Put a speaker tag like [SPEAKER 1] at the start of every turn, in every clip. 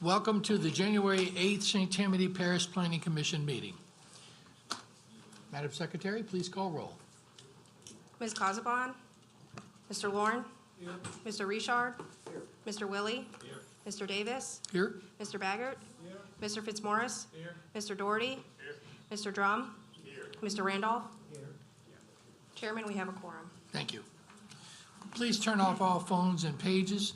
[SPEAKER 1] Welcome to the January 8th St. Tammany Parish Planning Commission meeting. Madam Secretary, please call roll.
[SPEAKER 2] Ms. Casaubon? Mr. Lorne? Here. Mr. Richard? Here. Mr. Willie? Here. Mr. Davis?
[SPEAKER 1] Here.
[SPEAKER 2] Mr. Baggert?
[SPEAKER 3] Here.
[SPEAKER 2] Mr. Fitzmaurice?
[SPEAKER 3] Here.
[SPEAKER 2] Mr. Doherty?
[SPEAKER 3] Here.
[SPEAKER 2] Mr. Drum?
[SPEAKER 3] Here.
[SPEAKER 2] Mr. Randolph?
[SPEAKER 3] Here.
[SPEAKER 2] Chairman, we have a quorum.
[SPEAKER 1] Thank you. Please turn off all phones and pages.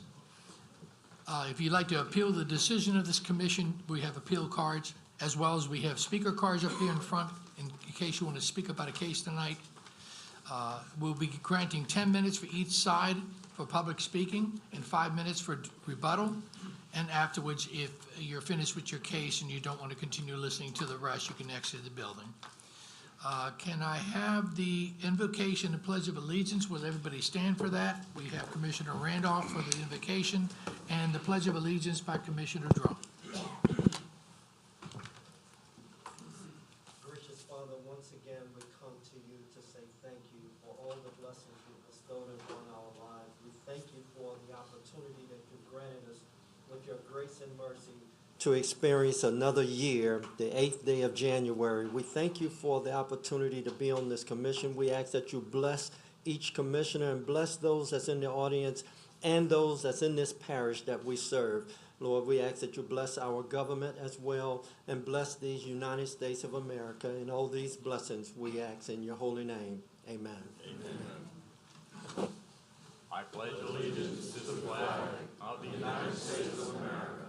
[SPEAKER 1] If you'd like to appeal the decision of this commission, we have appeal cards, as well as we have speaker cards up here in front in case you want to speak about a case tonight. We'll be granting 10 minutes for each side for public speaking and 5 minutes for rebuttal. And afterwards, if you're finished with your case and you don't want to continue listening to the rest, you can exit the building. Can I have the invocation and pledge of allegiance? Will everybody stand for that? We have Commissioner Randolph for the invocation and the pledge of allegiance by Commissioner Drum.
[SPEAKER 4] Gracious Father, once again we come to you to say thank you for all the blessings you bestowed upon our lives. We thank you for the opportunity that you granted us with your grace and mercy to experience another year, the 8th day of January. We thank you for the opportunity to be on this commission. We ask that you bless each commissioner and bless those that's in the audience and those that's in this parish that we serve. Lord, we ask that you bless our government as well and bless these United States of America. And all these blessings we ask in your holy name. Amen.
[SPEAKER 3] Amen. I pledge allegiance to the flag of the United States of America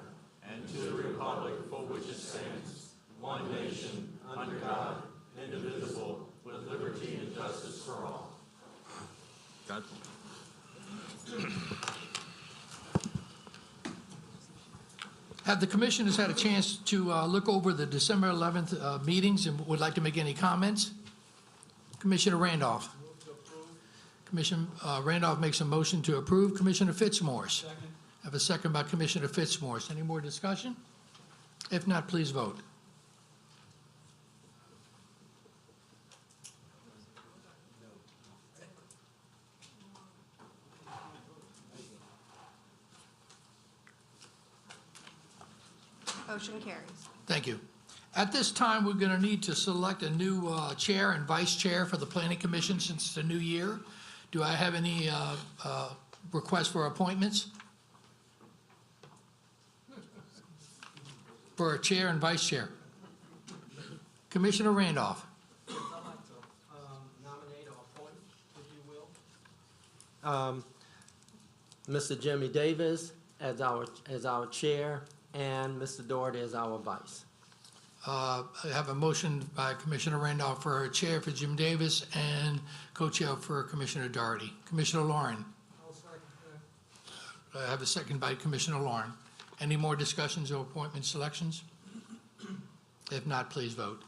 [SPEAKER 3] and to the republic for which it stands, one nation, under God, indivisible, with liberty and justice for all. God.
[SPEAKER 1] Have the commissioners had a chance to look over the December 11th meetings and would like to make any comments? Commissioner Randolph.
[SPEAKER 3] Move to approve.
[SPEAKER 1] Commissioner Randolph makes a motion to approve. Commissioner Fitzmaurice.
[SPEAKER 3] Second.
[SPEAKER 1] I have a second by Commissioner Fitzmaurice. Any more discussion? If not, please vote.
[SPEAKER 2] Motion carries.
[SPEAKER 1] Thank you. At this time, we're going to need to select a new chair and vice chair for the Planning Commission since it's a new year. Do I have any requests for appointments? For a chair and vice chair. Commissioner Randolph.
[SPEAKER 4] I'd like to nominate or appoint, if you will, Mr. Jimmy Davis as our chair and Mr. Doherty as our vice.
[SPEAKER 1] I have a motion by Commissioner Randolph for a chair for Jim Davis and co-chair for Commissioner Doherty. Commissioner Lauren.
[SPEAKER 3] I'll second that.
[SPEAKER 1] I have a second by Commissioner Lauren. Any more discussions or appointment selections? If not, please vote.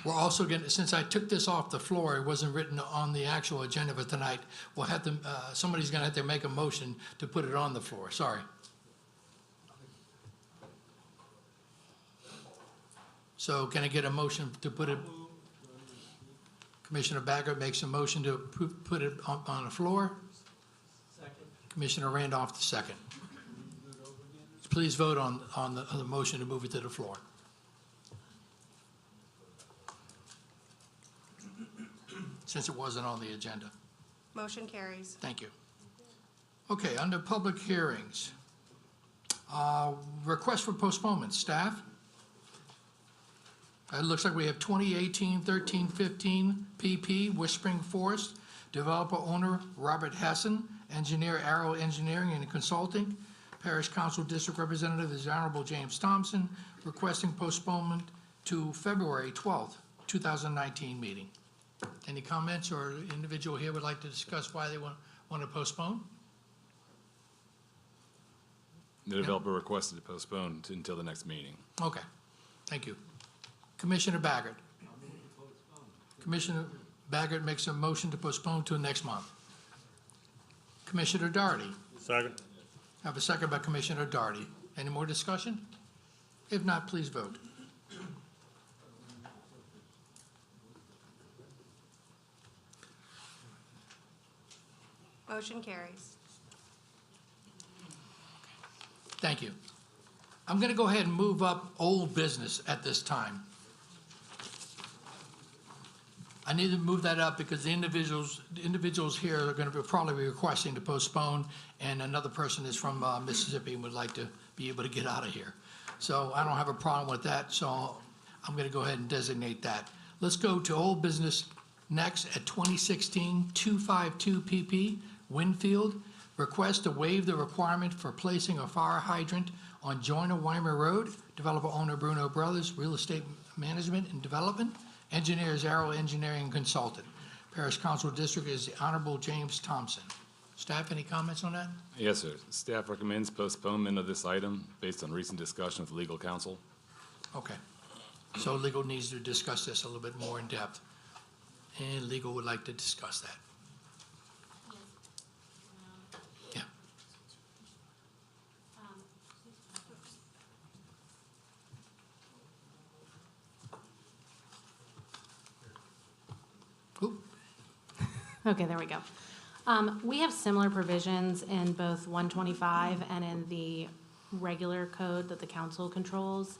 [SPEAKER 1] We're also going to, since I took this off the floor, it wasn't written on the actual agenda for tonight, we'll have to, somebody's going to have to make a motion to put it on the floor. Sorry. So can I get a motion to put it? Commissioner Baggert makes a motion to put it on the floor.
[SPEAKER 4] Second.
[SPEAKER 1] Commissioner Randolph, the second. Please vote on the motion to move it to the floor. Since it wasn't on the agenda.
[SPEAKER 2] Motion carries.
[SPEAKER 1] Thank you. Okay, under public hearings. Request for postponement, staff? It looks like we have 2018-13-15 PP, Whispering Forest, developer owner Robert Hessen, engineer Arrow Engineering and Consulting, Parish Council District Representative is Honorable James Thompson, requesting postponement to February 12th, 2019 meeting. Any comments or individual here would like to discuss why they want to postpone?
[SPEAKER 5] The developer requested to postpone until the next meeting.
[SPEAKER 1] Okay, thank you. Commissioner Baggert. Commissioner Baggert makes a motion to postpone to next month. Commissioner Doherty.
[SPEAKER 6] Second.
[SPEAKER 1] I have a second by Commissioner Doherty. Any more discussion? If not, please vote.
[SPEAKER 2] Motion carries.
[SPEAKER 1] Thank you. I'm going to go ahead and move up old business at this time. I need to move that up because the individuals here are going to probably be requesting to postpone, and another person is from Mississippi and would like to be able to get out of here. So I don't have a problem with that, so I'm going to go ahead and designate that. Let's go to old business next at 2016-252 PP, Winfield. Request to waive the requirement for placing a fire hydrant on Joyner Weimer Road. Developer owner Bruno Brothers, Real Estate Management and Development. Engineers Arrow Engineering Consultant. Parish Council District is the Honorable James Thompson. Staff, any comments on that?
[SPEAKER 5] Yes, sir. Staff recommends postponement of this item based on recent discussion with legal counsel.
[SPEAKER 1] Okay. So legal needs to discuss this a little bit more in depth. And legal would like to discuss that. Yeah. Oop.
[SPEAKER 7] Okay, there we go. We have similar provisions in both 125 and in the regular code that the council controls.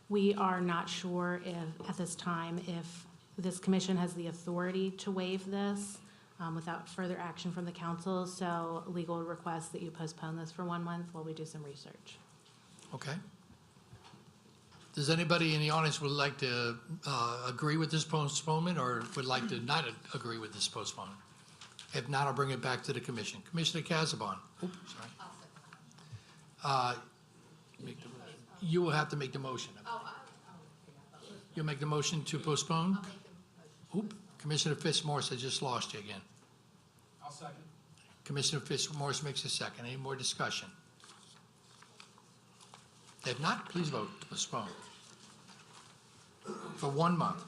[SPEAKER 7] We are not sure if, at this time, if this commission has the authority to waive this without further action from the council. So legal would request that you postpone this for 1 month while we do some research.
[SPEAKER 1] Okay. Does anybody in the audience would like to agree with this postponement or would like to not agree with this postponement? If not, I'll bring it back to the commission. Commissioner Casabon. Oops, sorry. You will have to make the motion. You'll make the motion to postpone? Oop, Commissioner Fitzmaurice, I just lost you again.
[SPEAKER 8] I'll second.
[SPEAKER 1] Commissioner Fitzmaurice makes a second. Any more discussion? If not, please vote to postpone for 1 month.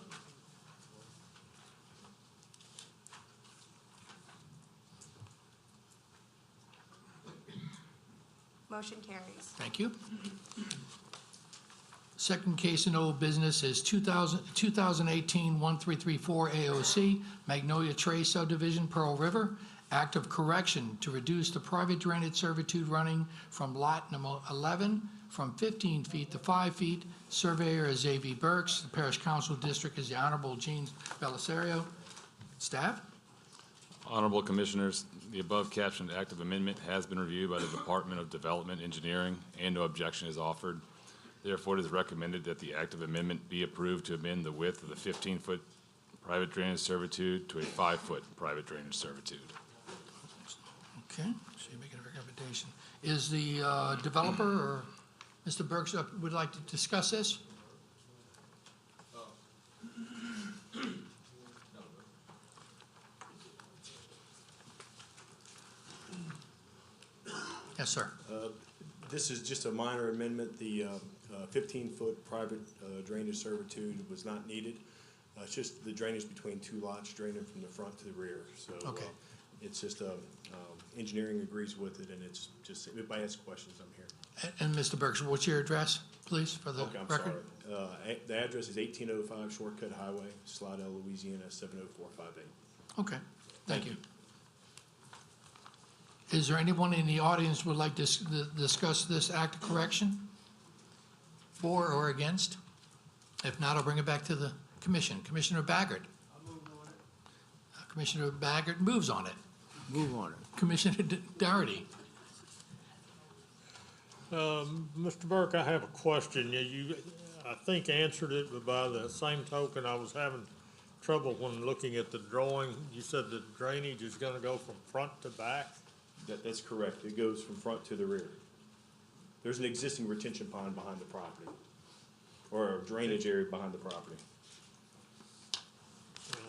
[SPEAKER 2] Motion carries.
[SPEAKER 1] Thank you. Second case in old business is 2018-1334 AOC, Magnolia Trace Subdivision, Pearl River. Act of correction to reduce the private drainage servitude running from lot number 11 from 15 feet to 5 feet. Surveyor is A.V. Burks. The Parish Council District is the Honorable Gene Belisario. Staff?
[SPEAKER 5] Honorable Commissioners, the above captioned act of amendment has been reviewed by the Department of Development Engineering and no objection is offered. Therefore, it is recommended that the act of amendment be approved to amend the width of the 15-foot private drainage servitude to a 5-foot private drainage servitude.
[SPEAKER 1] Okay, so you're making a recommendation. Is the developer or Mr. Burks would like to discuss this? Yes, sir.
[SPEAKER 9] This is just a minor amendment. The 15-foot private drainage servitude was not needed. It's just the drainage between two lots draining from the front to the rear. So
[SPEAKER 1] Okay.
[SPEAKER 9] It's just engineering agrees with it, and it's just, if anybody has questions, I'm here.
[SPEAKER 1] And Mr. Burks, what's your address, please, for the
[SPEAKER 9] Okay, I'm
[SPEAKER 1] record?
[SPEAKER 9] sorry. The address is 1805 Shortcut Highway, Slidell, Louisiana, 70458.
[SPEAKER 1] Okay, thank you. Is there anyone in the audience who would like to discuss this act of correction? For or against? If not, I'll bring it back to the commission. Commissioner Baggert.
[SPEAKER 8] I'll move on it.
[SPEAKER 1] Commissioner Baggert moves on it.
[SPEAKER 8] Move on it.
[SPEAKER 1] Commissioner Doherty.
[SPEAKER 6] Mr. Burke, I have a question. You, I think, answered it, but by the same token, I was having trouble when looking at the drawing. You said the drainage is gonna go from front to back?
[SPEAKER 9] That's correct. It goes from front to the rear. There's an existing retention pond behind the property, or a drainage area behind the property.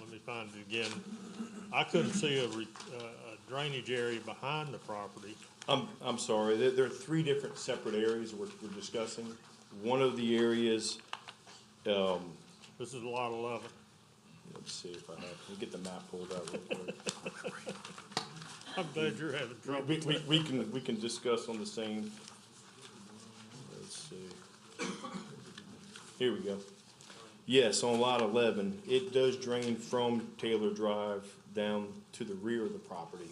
[SPEAKER 6] Let me find it again. I couldn't see a drainage area behind the property.
[SPEAKER 9] I'm sorry, there are three different separate areas we're discussing. One of the areas,
[SPEAKER 6] This is lot 11.
[SPEAKER 9] let's see if I have, let me get the map pulled out real quick.
[SPEAKER 6] I'm glad you're having trouble.
[SPEAKER 9] We can discuss on the same. Let's see. Here we go. Yes, on lot 11, it does drain from Taylor Drive down to the rear of the property.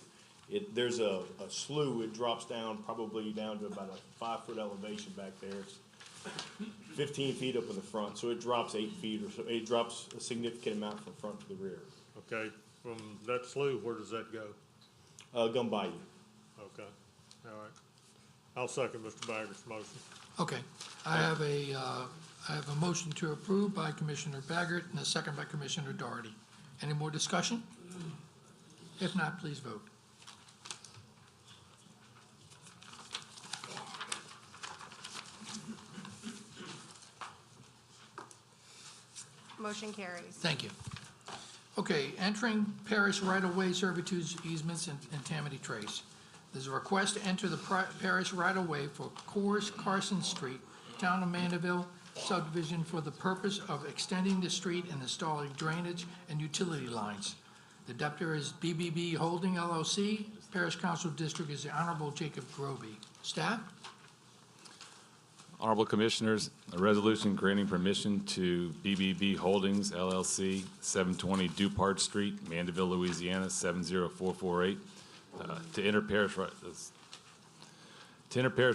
[SPEAKER 9] There's a slough, it drops down probably down to about a 5-foot elevation back there. It's 15 feet up in the front, so it drops 8 feet or so. It drops a significant amount from front to the rear.
[SPEAKER 6] Okay, from that slough, where does that go?
[SPEAKER 9] Gun Bayou.
[SPEAKER 6] Okay, all right. I'll second Mr. Bagger's motion.
[SPEAKER 1] Okay, I have a motion to approve by Commissioner Baggert and a second by Commissioner Doherty. Any more discussion? If not, please vote.
[SPEAKER 2] Motion carries.
[SPEAKER 1] Thank you. Okay, entering Parish right-of-way servitudes, easements, and Tammany Trace. There's a request to enter the Parish right-of-way for Coors Carson Street, Town of Mandeville subdivision for the purpose of extending the street and installing drainage and utility lines. The debtor is BBB Holding LLC. Parish Council District is the Honorable Jacob Groby. Staff?
[SPEAKER 5] Honorable Commissioners, a resolution granting permission to BBB Holdings LLC, 720 Dupart Street, Mandeville, Louisiana, 70448, to enter parish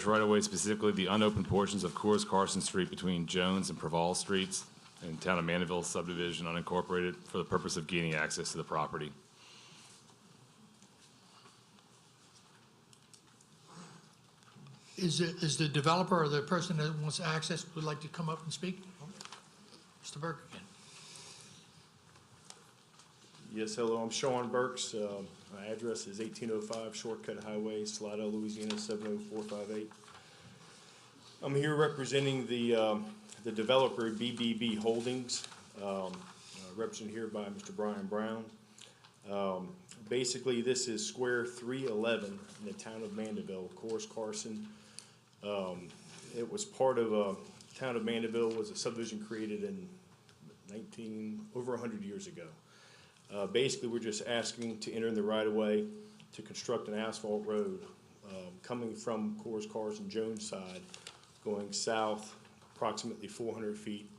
[SPEAKER 5] right-of-way, specifically the unopened portions of Coors Carson Street between Jones and Preval Streets in Town of Mandeville subdivision unincorporated for the purpose of gaining access to the property.
[SPEAKER 1] Is the developer or the person that wants access would like to come up and speak? Mr. Burke again.
[SPEAKER 9] Yes, hello, I'm Sean Burks. My address is 1805 Shortcut Highway, Slidell, Louisiana, 70458. I'm here representing the developer BBB Holdings, represented here by Mr. Brian Brown. Basically, this is square 311 in the town of Mandeville, Coors Carson. It was part of town of Mandeville was a subdivision created in over 100 years ago. Basically, we're just asking to enter in the right-of-way to construct an asphalt road coming from Coors Carson Jones side, going south approximately 400 feet,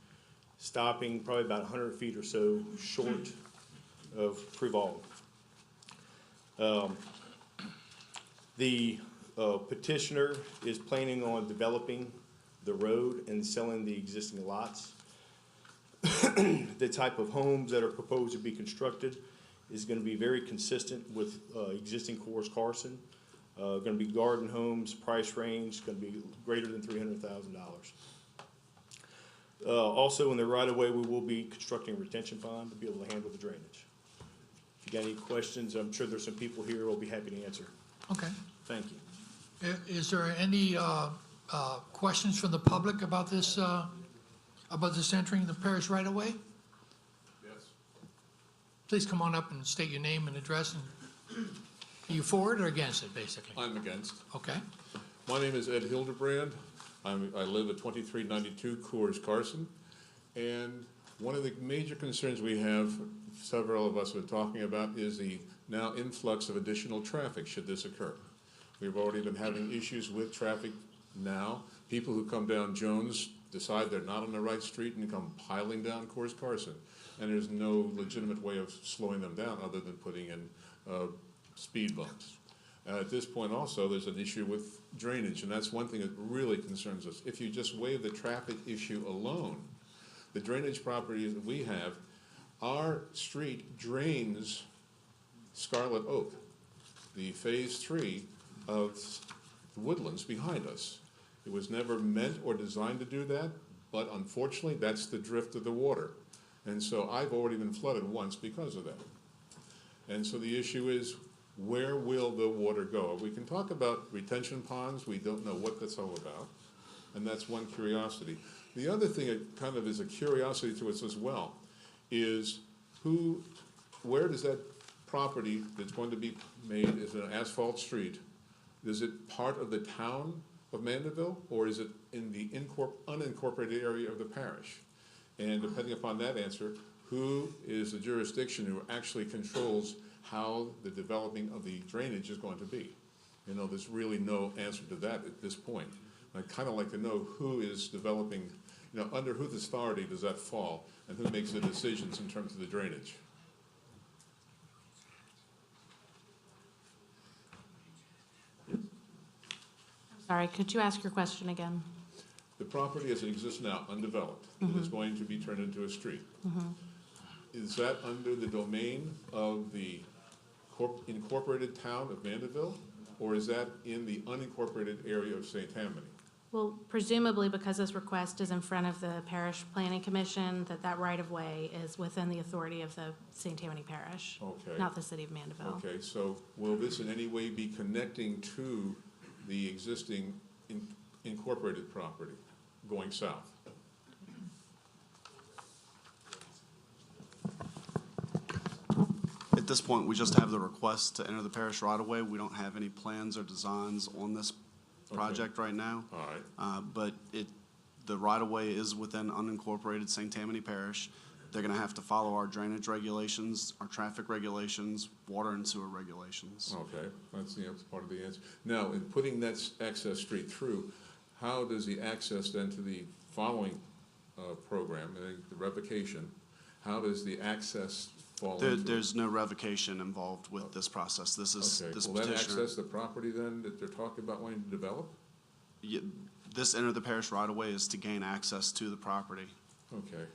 [SPEAKER 9] stopping probably about 100 feet or so short of Preval. The petitioner is planning on developing the road and selling the existing lots. The type of homes that are proposed to be constructed is going to be very consistent with existing Coors Carson. Going to be garden homes, price range going to be greater than $300,000. Also, in the right-of-way, we will be constructing a retention pond to be able to handle the drainage. If you got any questions, I'm sure there's some people here who will be happy to answer.
[SPEAKER 1] Okay.
[SPEAKER 9] Thank you.
[SPEAKER 1] Is there any questions from the public about this entering the parish right-of-way?
[SPEAKER 10] Yes.
[SPEAKER 1] Please come on up and state your name and address. And are you for it or against it, basically?
[SPEAKER 10] I'm against.
[SPEAKER 1] Okay.
[SPEAKER 10] My name is Ed Hildebrand. I live at 2392 Coors Carson. And one of the major concerns we have, several of us have been talking about, is the now influx of additional traffic should this occur. We've already been having issues with traffic now. People who come down Jones decide they're not on the right street and come piling down Coors Carson. And there's no legitimate way of slowing them down other than putting in speed bumps. At this point also, there's an issue with drainage, and that's one thing that really concerns us. If you just waive the traffic issue alone, the drainage properties that we have, our street drains Scarlet Oak, the phase 3 of the woodlands behind us. It was never meant or designed to do that, but unfortunately, that's the drift of the water. And so I've already been flooded once because of that. And so the issue is, where will the water go? We can talk about retention ponds. We don't know what that's all about. And that's one curiosity. The other thing that kind of is a curiosity to us as well is where does that property that's going to be made as an asphalt street, is it part of the town of Mandeville, or is it in the unincorporated area of the parish? And depending upon that answer, who is the jurisdiction who actually controls how the developing of the drainage is going to be. You know, there's really no answer to that at this point. I'd kind of like to know who is developing, you know, under whose authority does that fall, and who makes the decisions in terms of the drainage?
[SPEAKER 7] Sorry, could you ask your question again?
[SPEAKER 10] The property as it exists now, undeveloped, that is going to be turned into a street. Is that under the domain of the incorporated town of Mandeville, or is that in the unincorporated area of St. Tammany?
[SPEAKER 7] Well, presumably because this request is in front of the Parish Planning Commission, that right-of-way is within the authority of the St. Tammany Parish,
[SPEAKER 10] Okay.
[SPEAKER 7] not the city of Mandeville.
[SPEAKER 10] Okay, so will this in any way be connecting to the existing incorporated property going south?
[SPEAKER 11] At this point, we just have the request to enter the parish right-of-way. We don't have any plans or designs on this project right now.
[SPEAKER 10] All right,
[SPEAKER 11] But the right-of-way is within unincorporated St. Tammany Parish. They're gonna have to follow our drainage regulations, our traffic regulations, water and sewer regulations.
[SPEAKER 10] okay, that's part of the answer. Now, in putting that access street through, how does the access then to the following program, the revocation, how does the access fall into it?
[SPEAKER 11] There's no revocation involved with this process. This is,
[SPEAKER 10] Okay,
[SPEAKER 11] this
[SPEAKER 10] will that
[SPEAKER 11] petitioner.
[SPEAKER 10] access the property then that they're talking about wanting to develop?
[SPEAKER 11] This enter the parish right-of-way is to gain access to the property.
[SPEAKER 10] Okay,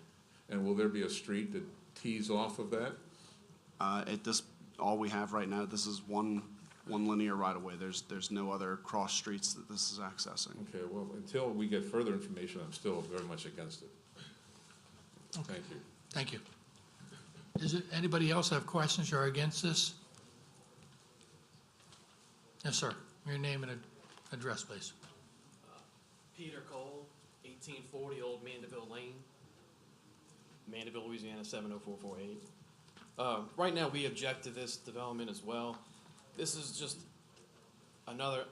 [SPEAKER 10] and will there be a street that tees off of that?
[SPEAKER 11] At this, all we have right now, this is one linear right-of-way. There's no other cross streets that this is accessing.
[SPEAKER 10] Okay, well, until we get further information, I'm still very much against it. Thank you.
[SPEAKER 1] Thank you. Is it, anybody else have questions or against this? Yes, sir. Your name and address, please.
[SPEAKER 12] Peter Cole, 1840 Old Mandeville Lane, Mandeville, Louisiana, 70448. Right now, we object to this development as well. This is just another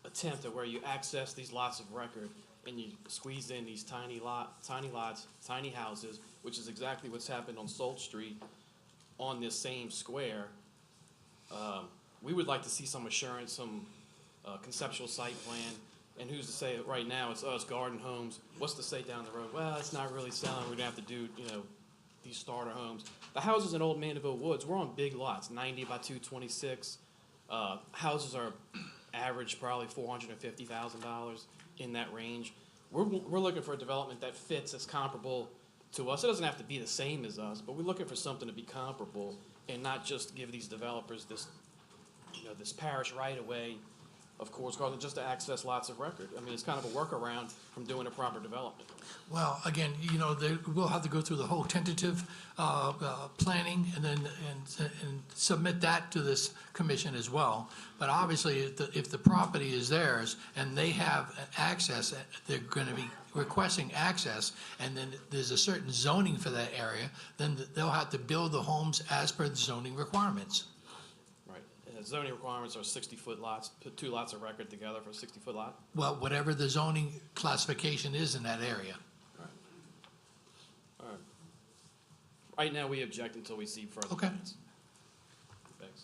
[SPEAKER 12] attempt at where you access these lots of record and you squeeze in these tiny lots, tiny houses, which is exactly what's happened on Salt Street on this same square. We would like to see some assurance, some conceptual site plan. And who's to say that right now it's us, Garden Homes, what's to say down the road? Well, it's not really selling, we're gonna have to do, these starter homes. The houses in Old Mandeville Woods, we're on big lots, 90 by 226. Houses are average probably $450,000 in that range. We're looking for a development that fits, that's comparable to us. It doesn't have to be the same as us, but we're looking for something to be comparable and not just give these developers this, this parish right away, of course, just to access lots of record. I mean, it's kind of a workaround from doing a proper development.
[SPEAKER 1] Well, again, we'll have to go through the whole tentative planning and then and submit that to this commission as well. But obviously, if the property is theirs and they have access, they're going to be requesting access, and then there's a certain zoning for that area, then they'll have to build the homes as per the zoning requirements.
[SPEAKER 12] Right. And the zoning requirements are 60-foot lots, put two lots of record together for a 60-foot lot.
[SPEAKER 1] Well, whatever the zoning classification is in that area.
[SPEAKER 12] All right. Right now, we object until we see further
[SPEAKER 1] Okay.
[SPEAKER 12] plans. Thanks.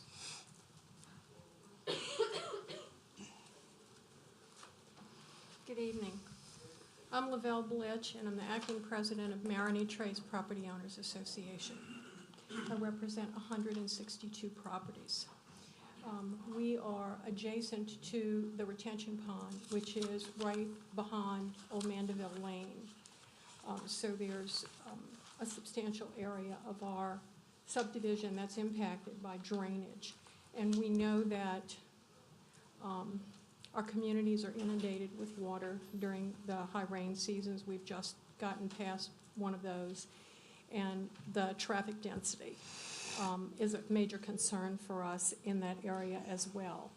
[SPEAKER 13] Good evening. I'm Lavelle Blitch, and I'm the acting president of Maroney Trace Property Owners Association. I represent 162 properties. We are adjacent to the retention pond, which is right behind Old Mandeville Lane. So there's a substantial area of our subdivision that's impacted by drainage. And we know that our communities are inundated with water during the high rain seasons. We've just gotten past one of those. And the traffic density is a major concern for us in that area as well.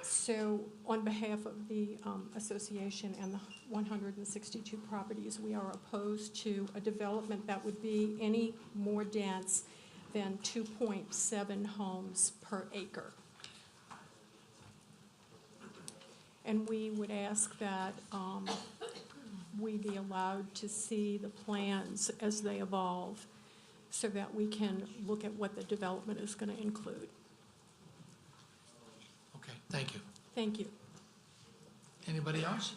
[SPEAKER 13] So on behalf of the association and the 162 properties, we are opposed to a development that would be any more dense than 2.7 homes per acre. And we would ask that we be allowed to see the plans as they evolve so that we can look at what the development is going to include.
[SPEAKER 1] Okay, thank you.
[SPEAKER 13] Thank you.
[SPEAKER 1] Anybody else?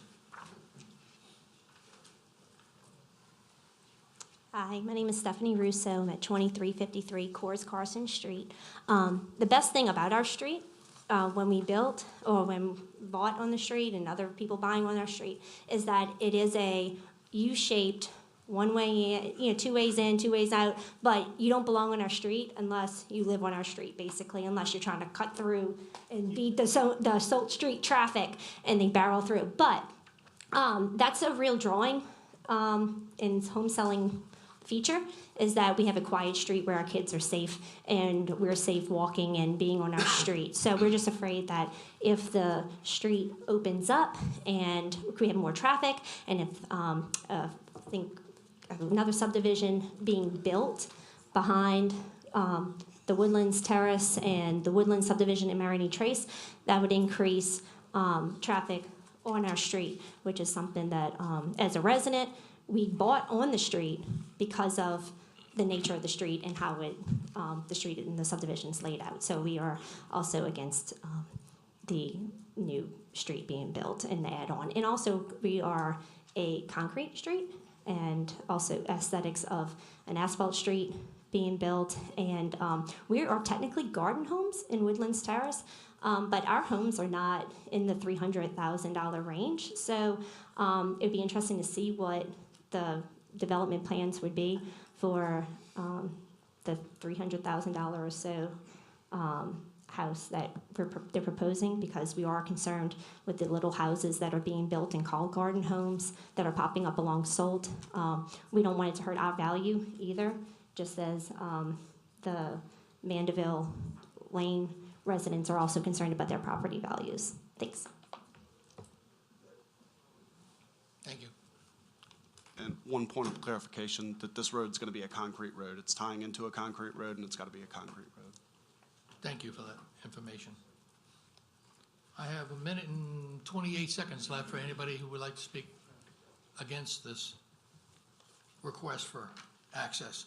[SPEAKER 14] Hi, my name is Stephanie Russo. I'm at 2353 Coors Carson Street. The best thing about our street, when we built or when bought on the street and other people buying on our street, is that it is a U-shaped, one way in, two ways in, two ways out, but you don't belong on our street unless you live on our street, basically, unless you're trying to cut through and beat the Salt Street traffic and they barrel through. But that's a real drawing in home selling feature, is that we have a quiet street where our kids are safe and we're safe walking and being on our street. So we're just afraid that if the street opens up and we have more traffic, and if I think another subdivision being built behind the Woodlands Terrace and the Woodlands subdivision in Marigny Trace, that would increase traffic on our street, which is something that as a resident, we bought on the street because of the nature of the street and how it, the street and the subdivision is laid out. So we are also against the new street being built and the add-on. And also, we are a concrete street, and also aesthetics of an asphalt street being built. And we are technically garden homes in Woodlands Terrace, but our homes are not in the $300,000 range. So it would be interesting to see what the development plans would be for the $300,000 or so house that they're proposing, because we are concerned with the little houses that are being built and called garden homes that are popping up along Salt. We don't want it to hurt our value either, just as the Mandeville Lane residents are also concerned about their property values. Thanks.
[SPEAKER 1] Thank you.
[SPEAKER 11] And one point of clarification, that this road's gonna be a concrete road. It's tying into a concrete road, and it's gotta be a concrete road.
[SPEAKER 1] Thank you for that information. I have 1 minute and 28 seconds left for anybody who would like to speak against this request for access.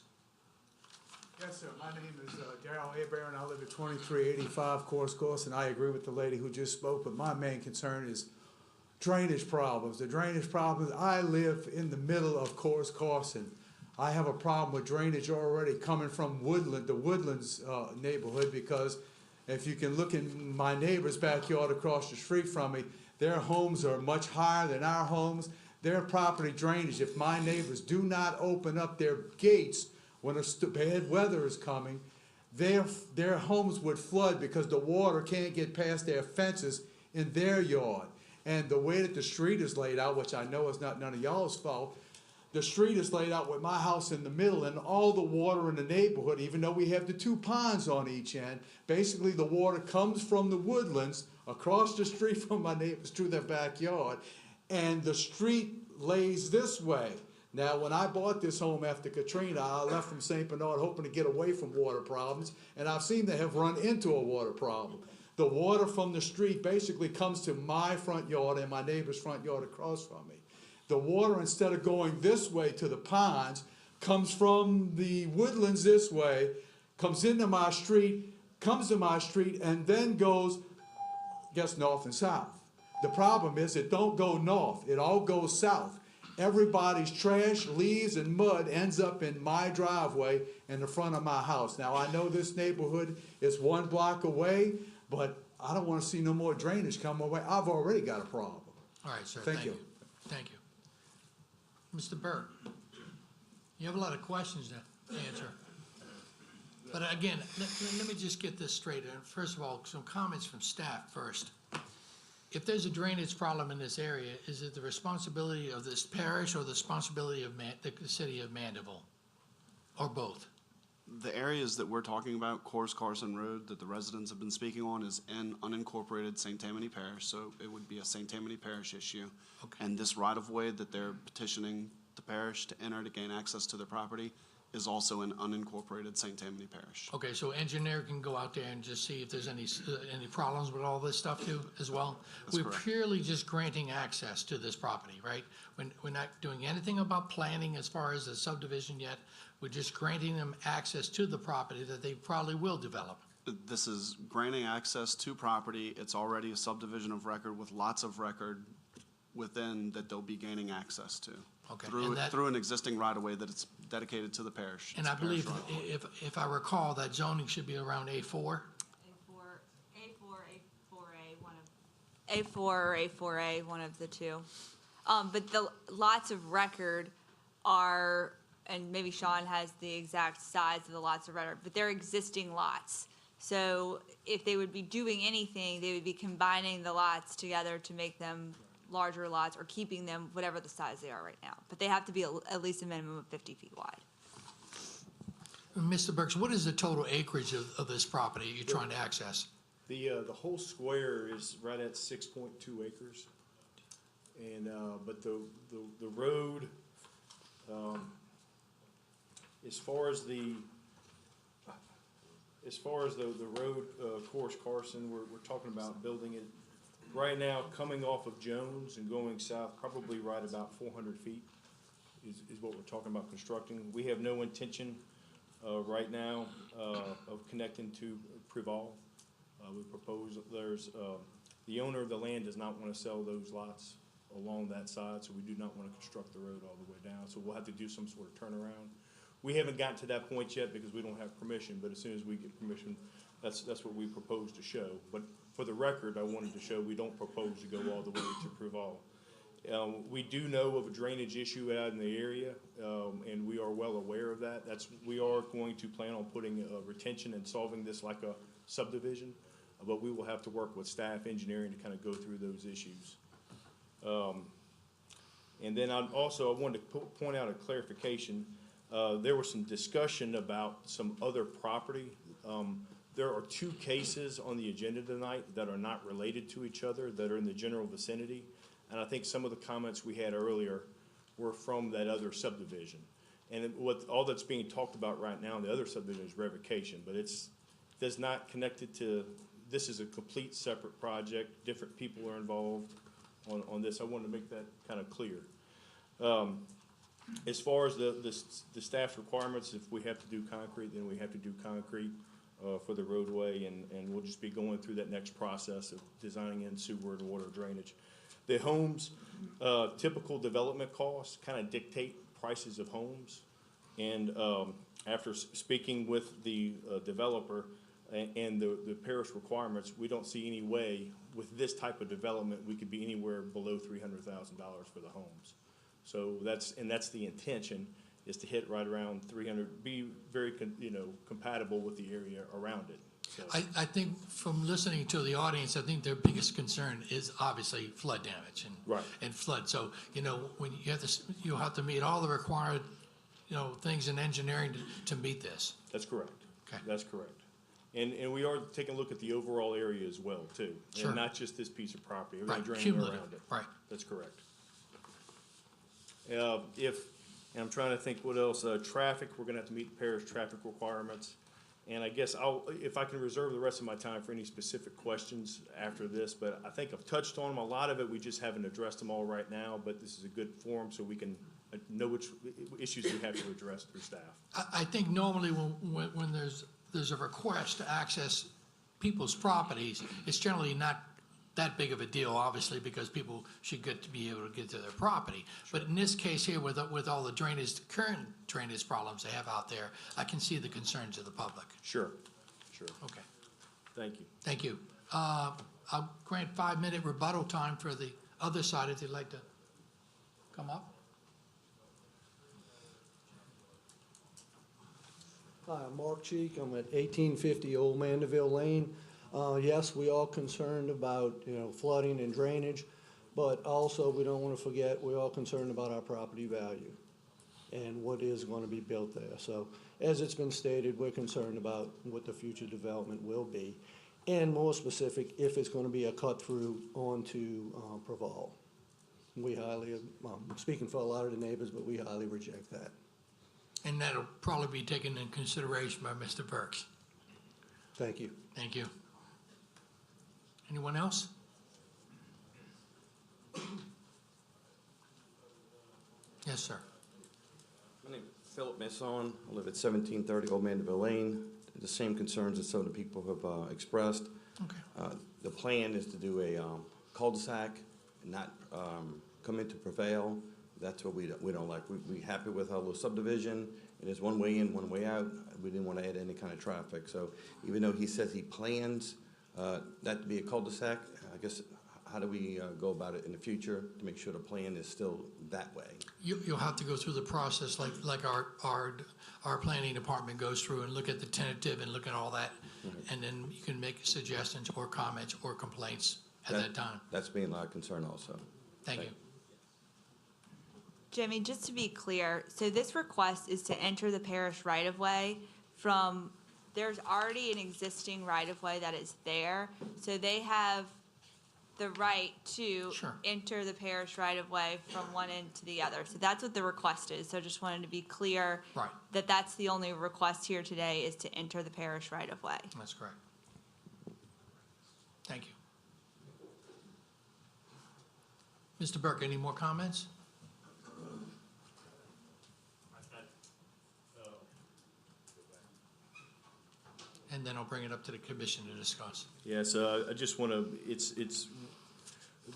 [SPEAKER 15] Yes, sir. My name is Darrell Abear, and I live at 2385 Course, and I agree with the lady who just spoke, but my main concern is drainage problems. The drainage problems, I live in the middle of Coors Carson. I have a problem with drainage already coming from the Woodlands neighborhood, because if you can look in my neighbor's backyard across the street from me, their homes are much higher than our homes. Their property drainage, if my neighbors do not open up their gates when bad weather is coming, their homes would flood because the water can't get past their fences in their yard. And the way that the street is laid out, which I know is not none of y'all's fault, the street is laid out with my house in the middle, and all the water in the neighborhood, even though we have the 2 ponds on each end, basically the water comes from the Woodlands across the street from my neighbors to their backyard, and the street lays this way. Now, when I bought this home after Katrina, I left from St. Bernard hoping to get away from water problems, and I've seen they have run into a water problem. The water from the street basically comes to my front yard and my neighbor's front yard across from me. The water, instead of going this way to the ponds, comes from the Woodlands this way, comes into my street, comes to my street, and then goes, I guess, north and south. The problem is it don't go north, it all goes south. Everybody's trash, leaves, and mud ends up in my driveway in the front of my house. Now, I know this neighborhood is 1 block away, but I don't want to see no more drainage come my way. I've already got a problem.
[SPEAKER 1] All right, sir.
[SPEAKER 15] Thank you.
[SPEAKER 1] Thank you. Mr. Burke, you have a lot of questions to answer. But again, let me just get this straight. First of all, some comments from staff first. If there's a drainage problem in this area, is it the responsibility of this parish or the responsibility of the city of Mandeville, or both?
[SPEAKER 11] The areas that we're talking about, Coors Carson Road, that the residents have been speaking on, is in unincorporated St. Tammany Parish, so it would be a St. Tammany Parish issue.
[SPEAKER 1] Okay.
[SPEAKER 11] And this right-of-way that they're petitioning the parish to enter to gain access to their property is also in unincorporated St. Tammany Parish.
[SPEAKER 1] Okay, so engineer can go out there and just see if there's any problems with all this stuff too, as well?
[SPEAKER 11] That's
[SPEAKER 1] We're
[SPEAKER 11] correct.
[SPEAKER 1] purely just granting access to this property, right? We're not doing anything about planning as far as the subdivision yet. We're just granting them access to the property that they probably will develop.
[SPEAKER 11] This is granting access to property. It's already a subdivision of record with lots of record within that they'll be gaining access to.
[SPEAKER 1] Okay,
[SPEAKER 11] Through an existing right-of-way that it's dedicated to the parish.
[SPEAKER 1] And
[SPEAKER 11] It's
[SPEAKER 1] I
[SPEAKER 11] a parish
[SPEAKER 1] believe,
[SPEAKER 11] right-of-way.
[SPEAKER 1] if I recall, that zoning should be around A4.
[SPEAKER 16] A4, A4 or A4A, one of the two. But the lots of record are, and maybe Sean has the exact size of the lots of record, but they're existing lots. So if they would be doing anything, they would be combining the lots together to make them larger lots or keeping them whatever the size they are right now. But they have to be at least a minimum of 50 feet wide.
[SPEAKER 1] Mr. Burks, what is the total acreage of this property you're trying to access?
[SPEAKER 9] The whole square is right at 6.2 acres. And, but the road, as far as the road, Course Carson, we're talking about building it right now, coming off of Jones and going south, probably right about 400 feet is what we're talking about constructing. We have no intention, right now, of connecting to Prival. We propose, the owner of the land does not want to sell those lots along that side, so we do not want to construct the road all the way down. So we'll have to do some sort of turnaround. We haven't gotten to that point yet because we don't have permission, but as soon as we get permission, that's what we propose to show. But for the record, I wanted to show we don't propose to go all the way to Prival. We do know of a drainage issue out in the area, and we are well aware of that. We are going to plan on putting retention and solving this like a subdivision, but we will have to work with staff engineering to kind of go through those issues. And then I wanted to point out a clarification. There was some discussion about some other property. There are two cases on the agenda tonight that are not related to each other, that are in the general vicinity. And I think some of the comments we had earlier were from that other subdivision. And all that's being talked about right now in the other subdivision is revocation, but that's not connected to, this is a complete separate project. Different people are involved on this. I wanted to make that kind of clear. As far as the staff's requirements, if we have to do concrete, then we have to do concrete for the roadway, and we'll just be going through that next process of designing in sewer and water drainage. The homes, typical development costs kind of dictate prices of homes. And after speaking with the developer and the parish requirements, we don't see any way with this type of development we could be anywhere below $300,000 for the homes. So that's the intention, is to hit right around 300, be very compatible with the area around it. So.
[SPEAKER 1] I think from listening to the audience, I think their biggest concern is obviously flood damage and flood. So, when you'll have to meet all the required, things in engineering to meet this.
[SPEAKER 9] That's correct.
[SPEAKER 1] Okay.
[SPEAKER 9] That's correct. And we are taking a look at the overall area as well, too.
[SPEAKER 1] Sure.
[SPEAKER 9] And not just this piece of property,
[SPEAKER 1] Right.
[SPEAKER 9] everything draining around it.
[SPEAKER 1] Right.
[SPEAKER 9] That's correct. And I'm trying to think what else, traffic, we're gonna have to meet the parish traffic requirements. And I guess if I can reserve the rest of my time for any specific questions after this, but I think I've touched on them. A lot of it, we just haven't addressed them all right now, but this is a good forum so we can know which issues we have to address through staff.
[SPEAKER 1] I think normally when there's a request to access people's properties, it's generally not that big of a deal, obviously, because people should get to be able to get to their property. Sure. But in this case here, with all the current drainage problems they have out there, I can see the concerns of the public.
[SPEAKER 9] Sure.
[SPEAKER 1] Okay.
[SPEAKER 9] Thank you.
[SPEAKER 1] Thank you. I'll grant 5-minute rebuttal time for the other side if they'd like to come up.
[SPEAKER 4] Hi, I'm Mark Cheek. I'm at 1850 Old Mandeville Lane. Yes, we all concerned about, flooding and drainage, but also we don't want to forget, we're all concerned about our property value and what is going to be built there. So as it's been stated, we're concerned about what the future development will be. And more specific, if it's going to be a cut through onto Prival. We highly, speaking for a lot of the neighbors, but we highly reject that.
[SPEAKER 1] And that'll probably be taken in consideration by Mr. Burks.
[SPEAKER 9] Thank you.
[SPEAKER 1] Thank you. Anyone else? Yes, sir.
[SPEAKER 17] My name is Philip Misson. I live at 1730 Old Mandeville Lane. The same concerns that some of the people have expressed.
[SPEAKER 1] Okay.
[SPEAKER 17] The plan is to do a cul-de-sac and not come into Prevail. That's what we don't like. We happy with our little subdivision. It is one way in, one way out. We didn't want to add any kind of traffic. So even though he says he plans that to be a cul-de-sac, I guess, how do we go about it in the future to make sure the plan is still that way?
[SPEAKER 1] You'll have to go through the process like our planning department goes through and look at the tentative and look at all that.
[SPEAKER 17] Mm-hmm.
[SPEAKER 1] And then you can make suggestions or comments or complaints at that time.
[SPEAKER 17] That's being our concern also.
[SPEAKER 1] Thank you.
[SPEAKER 16] Jimmy, just to be clear, so this request is to enter the parish right-of-way from, there's already an existing right-of-way that is there, so they have the right to enter the parish right-of-way from one end to the other. So that's what the request is, so just wanted to be clear that that's the only request here today is to enter the parish right-of-way.
[SPEAKER 1] That's correct. Thank you. Mr. Burke, any more comments? And then I'll bring it up to the commission to discuss.
[SPEAKER 9] Yes, I just want to, it's,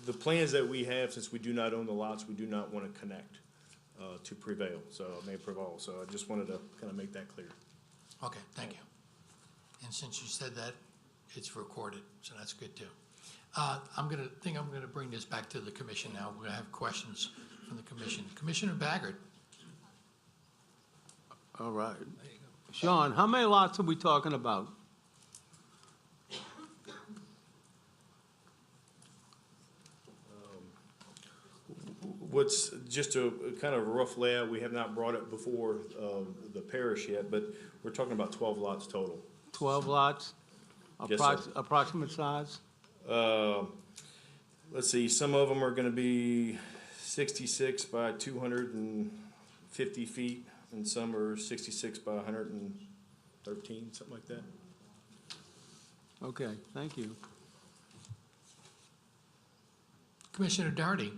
[SPEAKER 9] the plans that we have, since we do not own the lots, we do not want to connect to Prevail, so, Prevail. So I just wanted to kind of make that clear.
[SPEAKER 1] Okay, thank you. And since you said that, it's recorded, so that's good too. I'm gonna bring this back to the commission now. We're gonna have questions from the commission. Commissioner Baggert.
[SPEAKER 8] All right. Sean, how many lots are we talking about?
[SPEAKER 9] What's just a kind of a rough layout, we have not brought it before the parish yet, but we're talking about 12 lots total.
[SPEAKER 8] 12 lots?
[SPEAKER 9] Yes, sir.
[SPEAKER 8] Approximate size?
[SPEAKER 9] Let's see, some of them are gonna be 66 by 250 feet, and some are 66 by 113, something like that.
[SPEAKER 8] Okay, thank you.
[SPEAKER 1] Commissioner Darty.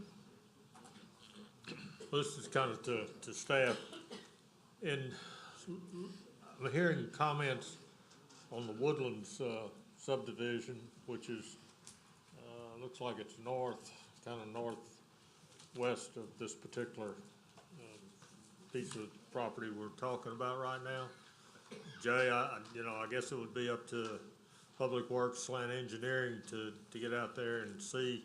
[SPEAKER 6] Well, this is kind of to staff, and I'm hearing comments on the Woodlands subdivision, which is, looks like it's kind of northwest of this particular piece of property we're talking about right now. Jay, I guess it would be up to Public Works / Engineering to get out there and see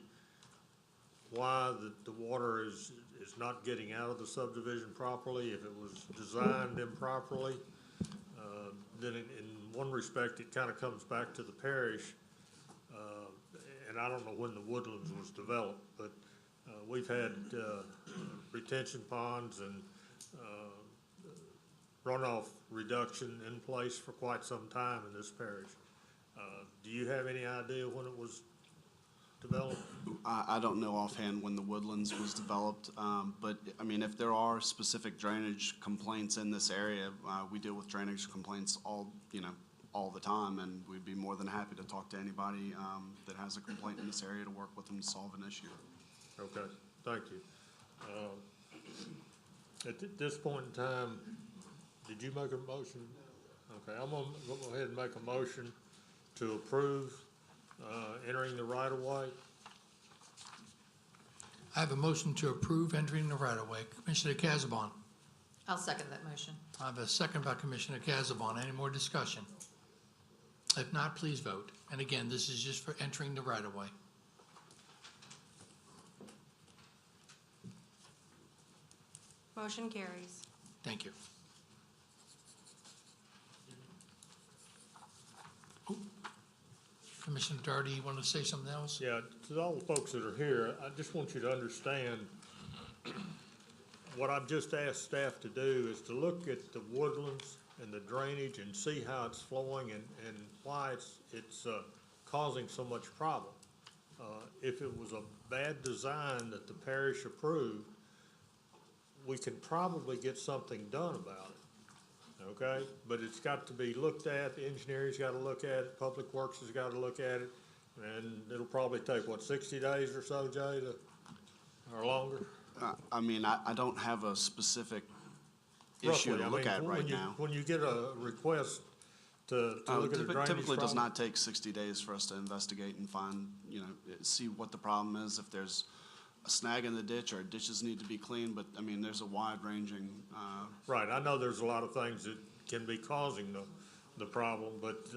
[SPEAKER 6] why the water is not getting out of the subdivision properly, if it was designed improperly. Then in one respect, it kind of comes back to the parish, and I don't know when the Woodlands was developed, but we've had retention ponds and runoff reduction in place for quite some time in this parish. Do you have any idea when it was developed?
[SPEAKER 11] I don't know offhand when the Woodlands was developed, but I mean, if there are specific drainage complaints in this area, we deal with drainage complaints all the time, and we'd be more than happy to talk to anybody that has a complaint in this area to work with them to solve an issue.
[SPEAKER 6] Okay, thank you. At this point in time, did you make a motion? Okay, I'm gonna go ahead and make a motion to approve entering the right-of-way.
[SPEAKER 1] I have a motion to approve entering the right-of-way. Commissioner Casabon.
[SPEAKER 18] I'll second that motion.
[SPEAKER 1] I have a second by Commissioner Casabon. Any more discussion? If not, please vote. And again, this is just for entering the right-of-way.
[SPEAKER 2] Motion carries.
[SPEAKER 1] Thank you. Commissioner Darty, you want to say something else?
[SPEAKER 6] Yeah, to all the folks that are here, I just want you to understand what I've just asked staff to do is to look at the woodlands and the drainage and see how it's flowing and why it's causing so much problem. If it was a bad design that the parish approved, we could probably get something done about it. okay? But it's got to be looked at, the engineering's gotta look at it, Public Works has gotta look at it, and it'll probably take, what, 60 days or so, Jay, or longer?
[SPEAKER 11] I mean, I don't have a specific issue
[SPEAKER 6] Roughly,
[SPEAKER 11] to
[SPEAKER 6] I
[SPEAKER 11] look
[SPEAKER 6] mean,
[SPEAKER 11] at right now.
[SPEAKER 6] When you get a request to look at a drainage
[SPEAKER 11] Typically, it does
[SPEAKER 6] problem?
[SPEAKER 11] not take 60 days for us to investigate and find, see what the problem is, if there's a snag in the ditch or ditches need to be cleaned, but, I mean, there's a wide ranging,
[SPEAKER 6] Right, I know there's a lot of things that can be causing the problem, but,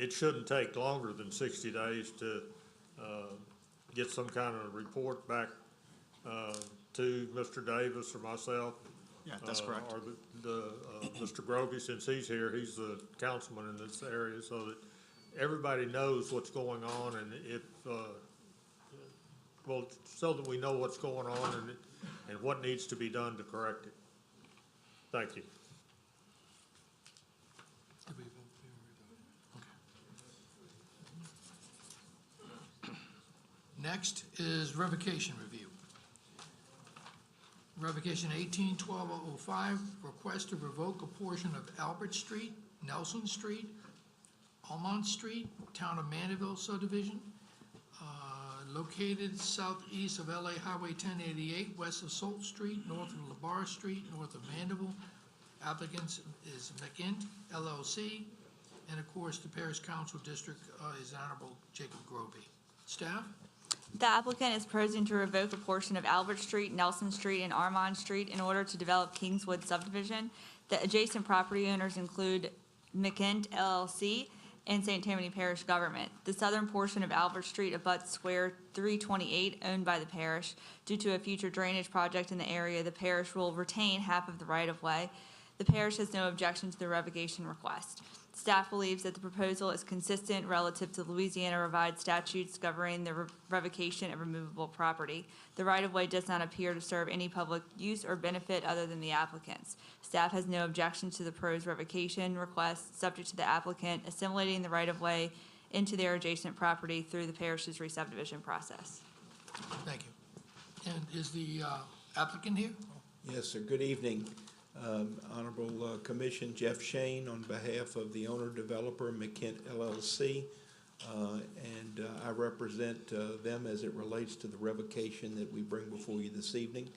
[SPEAKER 6] it shouldn't take longer than 60 days to, get some kind of report back, to Mr. Davis or myself.
[SPEAKER 11] Yeah, that's correct.
[SPEAKER 6] Or Mr. Grovey, since he's here, he's the councilman in this area, so that everybody knows what's going on, and if, well, so that we know what's going on and what needs to be done to correct it. Thank you.
[SPEAKER 1] Did we vote? Okay. Next is revocation review. Revocation 18-1205, request to revoke a portion of Albert Street, Nelson Street, Almont Street, Town of Mandeville subdivision, located southeast of LA Highway 1088, west of Salt Street, north of LeBar Street, north of Mandeville. Applicants is McInt LLC, and of course, the Parish Council District is Honorable Jacob Grovey. Staff?
[SPEAKER 16] The applicant is proposing to revoke a portion of Albert Street, Nelson Street, and Armand Street in order to develop Kingswood subdivision. The adjacent property owners include McInt LLC and St. Tammany Parish government. The southern portion of Albert Street abuts Square 328, owned by the parish. Due to a future drainage project in the area, the parish will retain half of the right-of-way. The parish has no objection to the revocation request. Staff believes that the proposal is consistent relative to Louisiana revised statutes governing the revocation of removable property. The right-of-way does not appear to serve any public use or benefit other than the applicants. Staff has no objection to the proposed revocation request, subject to the applicant assimilating the right-of-way into their adjacent property through the parish's re-subdivision process.
[SPEAKER 1] Thank you. And is the applicant here?
[SPEAKER 19] Yes, sir. Good evening. Honorable Commission, Jeff Shane on behalf of the owner-developer McKent LLC, and I represent them as it relates to the revocation that we bring before you this evening.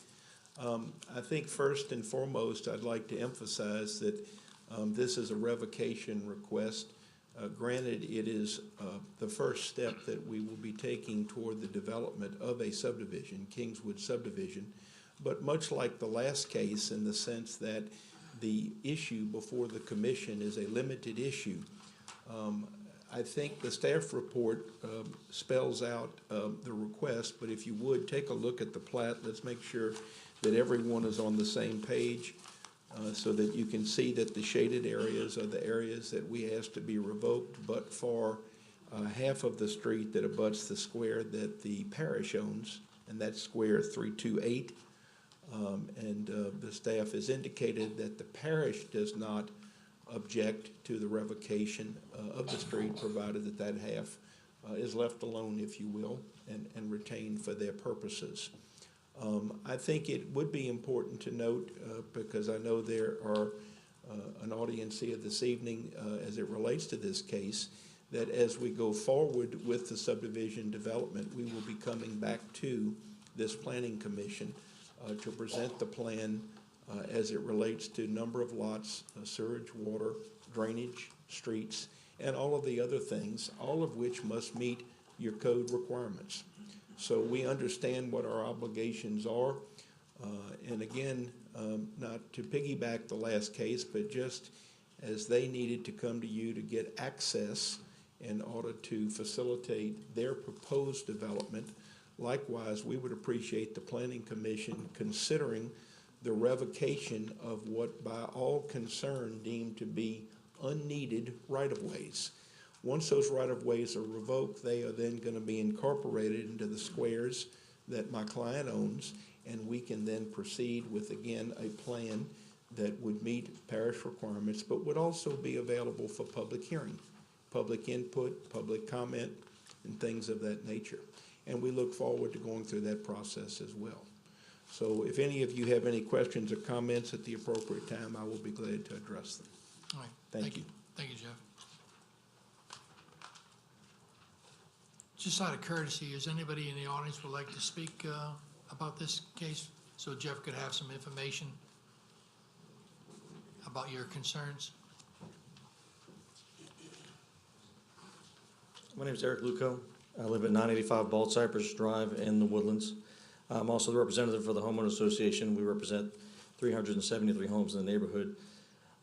[SPEAKER 19] I think first and foremost, I'd like to emphasize that this is a revocation request. Granted, it is the first step that we will be taking toward the development of a subdivision, Kingswood subdivision. But much like the last case, in the sense that the issue before the commission is a limited issue, I think the staff report spells out the request, but if you would, take a look at the plat. Let's make sure that everyone is on the same page so that you can see that the shaded areas are the areas that we ask to be revoked, but for half of the street that abuts the square that the parish owns, and that's Square 328. The staff has indicated that the parish does not object to the revocation of the street, provided that that half is left alone, if you will, and retained for their purposes. I think it would be important to note, because I know there are an audience here this evening as it relates to this case, that as we go forward with the subdivision development, we will be coming back to this planning commission to present the plan as it relates to number of lots, sewage, water, drainage, streets, and all of the other things, all of which must meet your code requirements. So we understand what our obligations are. And again, not to piggyback the last case, but just as they needed to come to you to get access in order to facilitate their proposed development, likewise, we would appreciate the Planning Commission considering the revocation of what by all concerned deemed to be unneeded right-of-ways. Once those right-of-ways are revoked, they are then going to be incorporated into the squares that my client owns, and we can then proceed with, again, a plan that would meet parish requirements, but would also be available for public hearing, public input, public comment, and things of that nature. And we look forward to going through that process as well. So if any of you have any questions or comments at the appropriate time, I will be glad to address them.
[SPEAKER 1] All right.
[SPEAKER 19] Thank you.
[SPEAKER 1] Thank you, Jeff. Just out of courtesy, is anybody in the audience would like to speak about this case so Jeff could have some information about your concerns?
[SPEAKER 20] My name is Eric Luco. I live at 985 Bald Cypress Drive in the Woodlands. I'm also the representative for the Homeowner Association. We represent 373 homes in the neighborhood.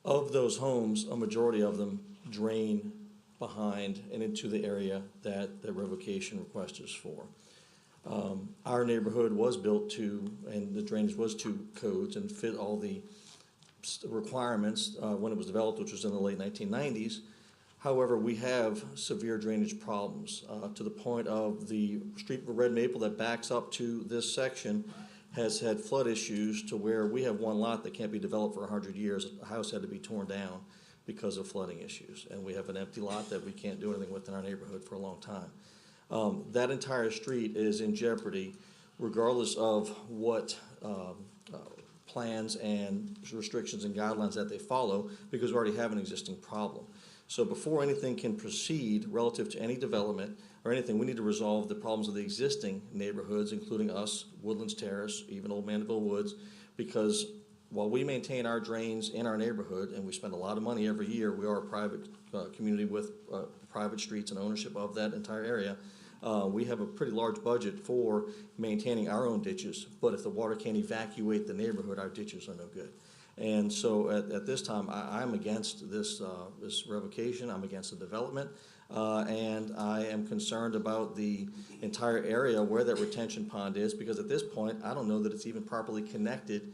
[SPEAKER 20] Of those homes, a majority of them drain behind and into the area that the revocation request is for. Our neighborhood was built to, and the drainage was to codes and fit all the requirements when it was developed, which was in the late 1990s. However, we have severe drainage problems to the point of the street Red Maple that backs up to this section has had flood issues to where we have one lot that can't be developed for 100 years. A house had to be torn down because of flooding issues. And we have an empty lot that we can't do anything with in our neighborhood for a long time. That entire street is in jeopardy regardless of what plans and restrictions and guidelines that they follow, because we already have an existing problem. So before anything can proceed relative to any development or anything, we need to resolve the problems of the existing neighborhoods, including us, Woodlands Terrace, even Old Mandeville Woods, because while we maintain our drains in our neighborhood, and we spend a lot of money every year, we are a private community with private streets and ownership of that entire area. We have a pretty large budget for maintaining our own ditches, but if the water can't evacuate the neighborhood, our ditches are no good. And so at this time, I'm against this revocation. I'm against the development. And I am concerned about the entire area where that retention pond is, because at this point, I don't know that it's even properly connected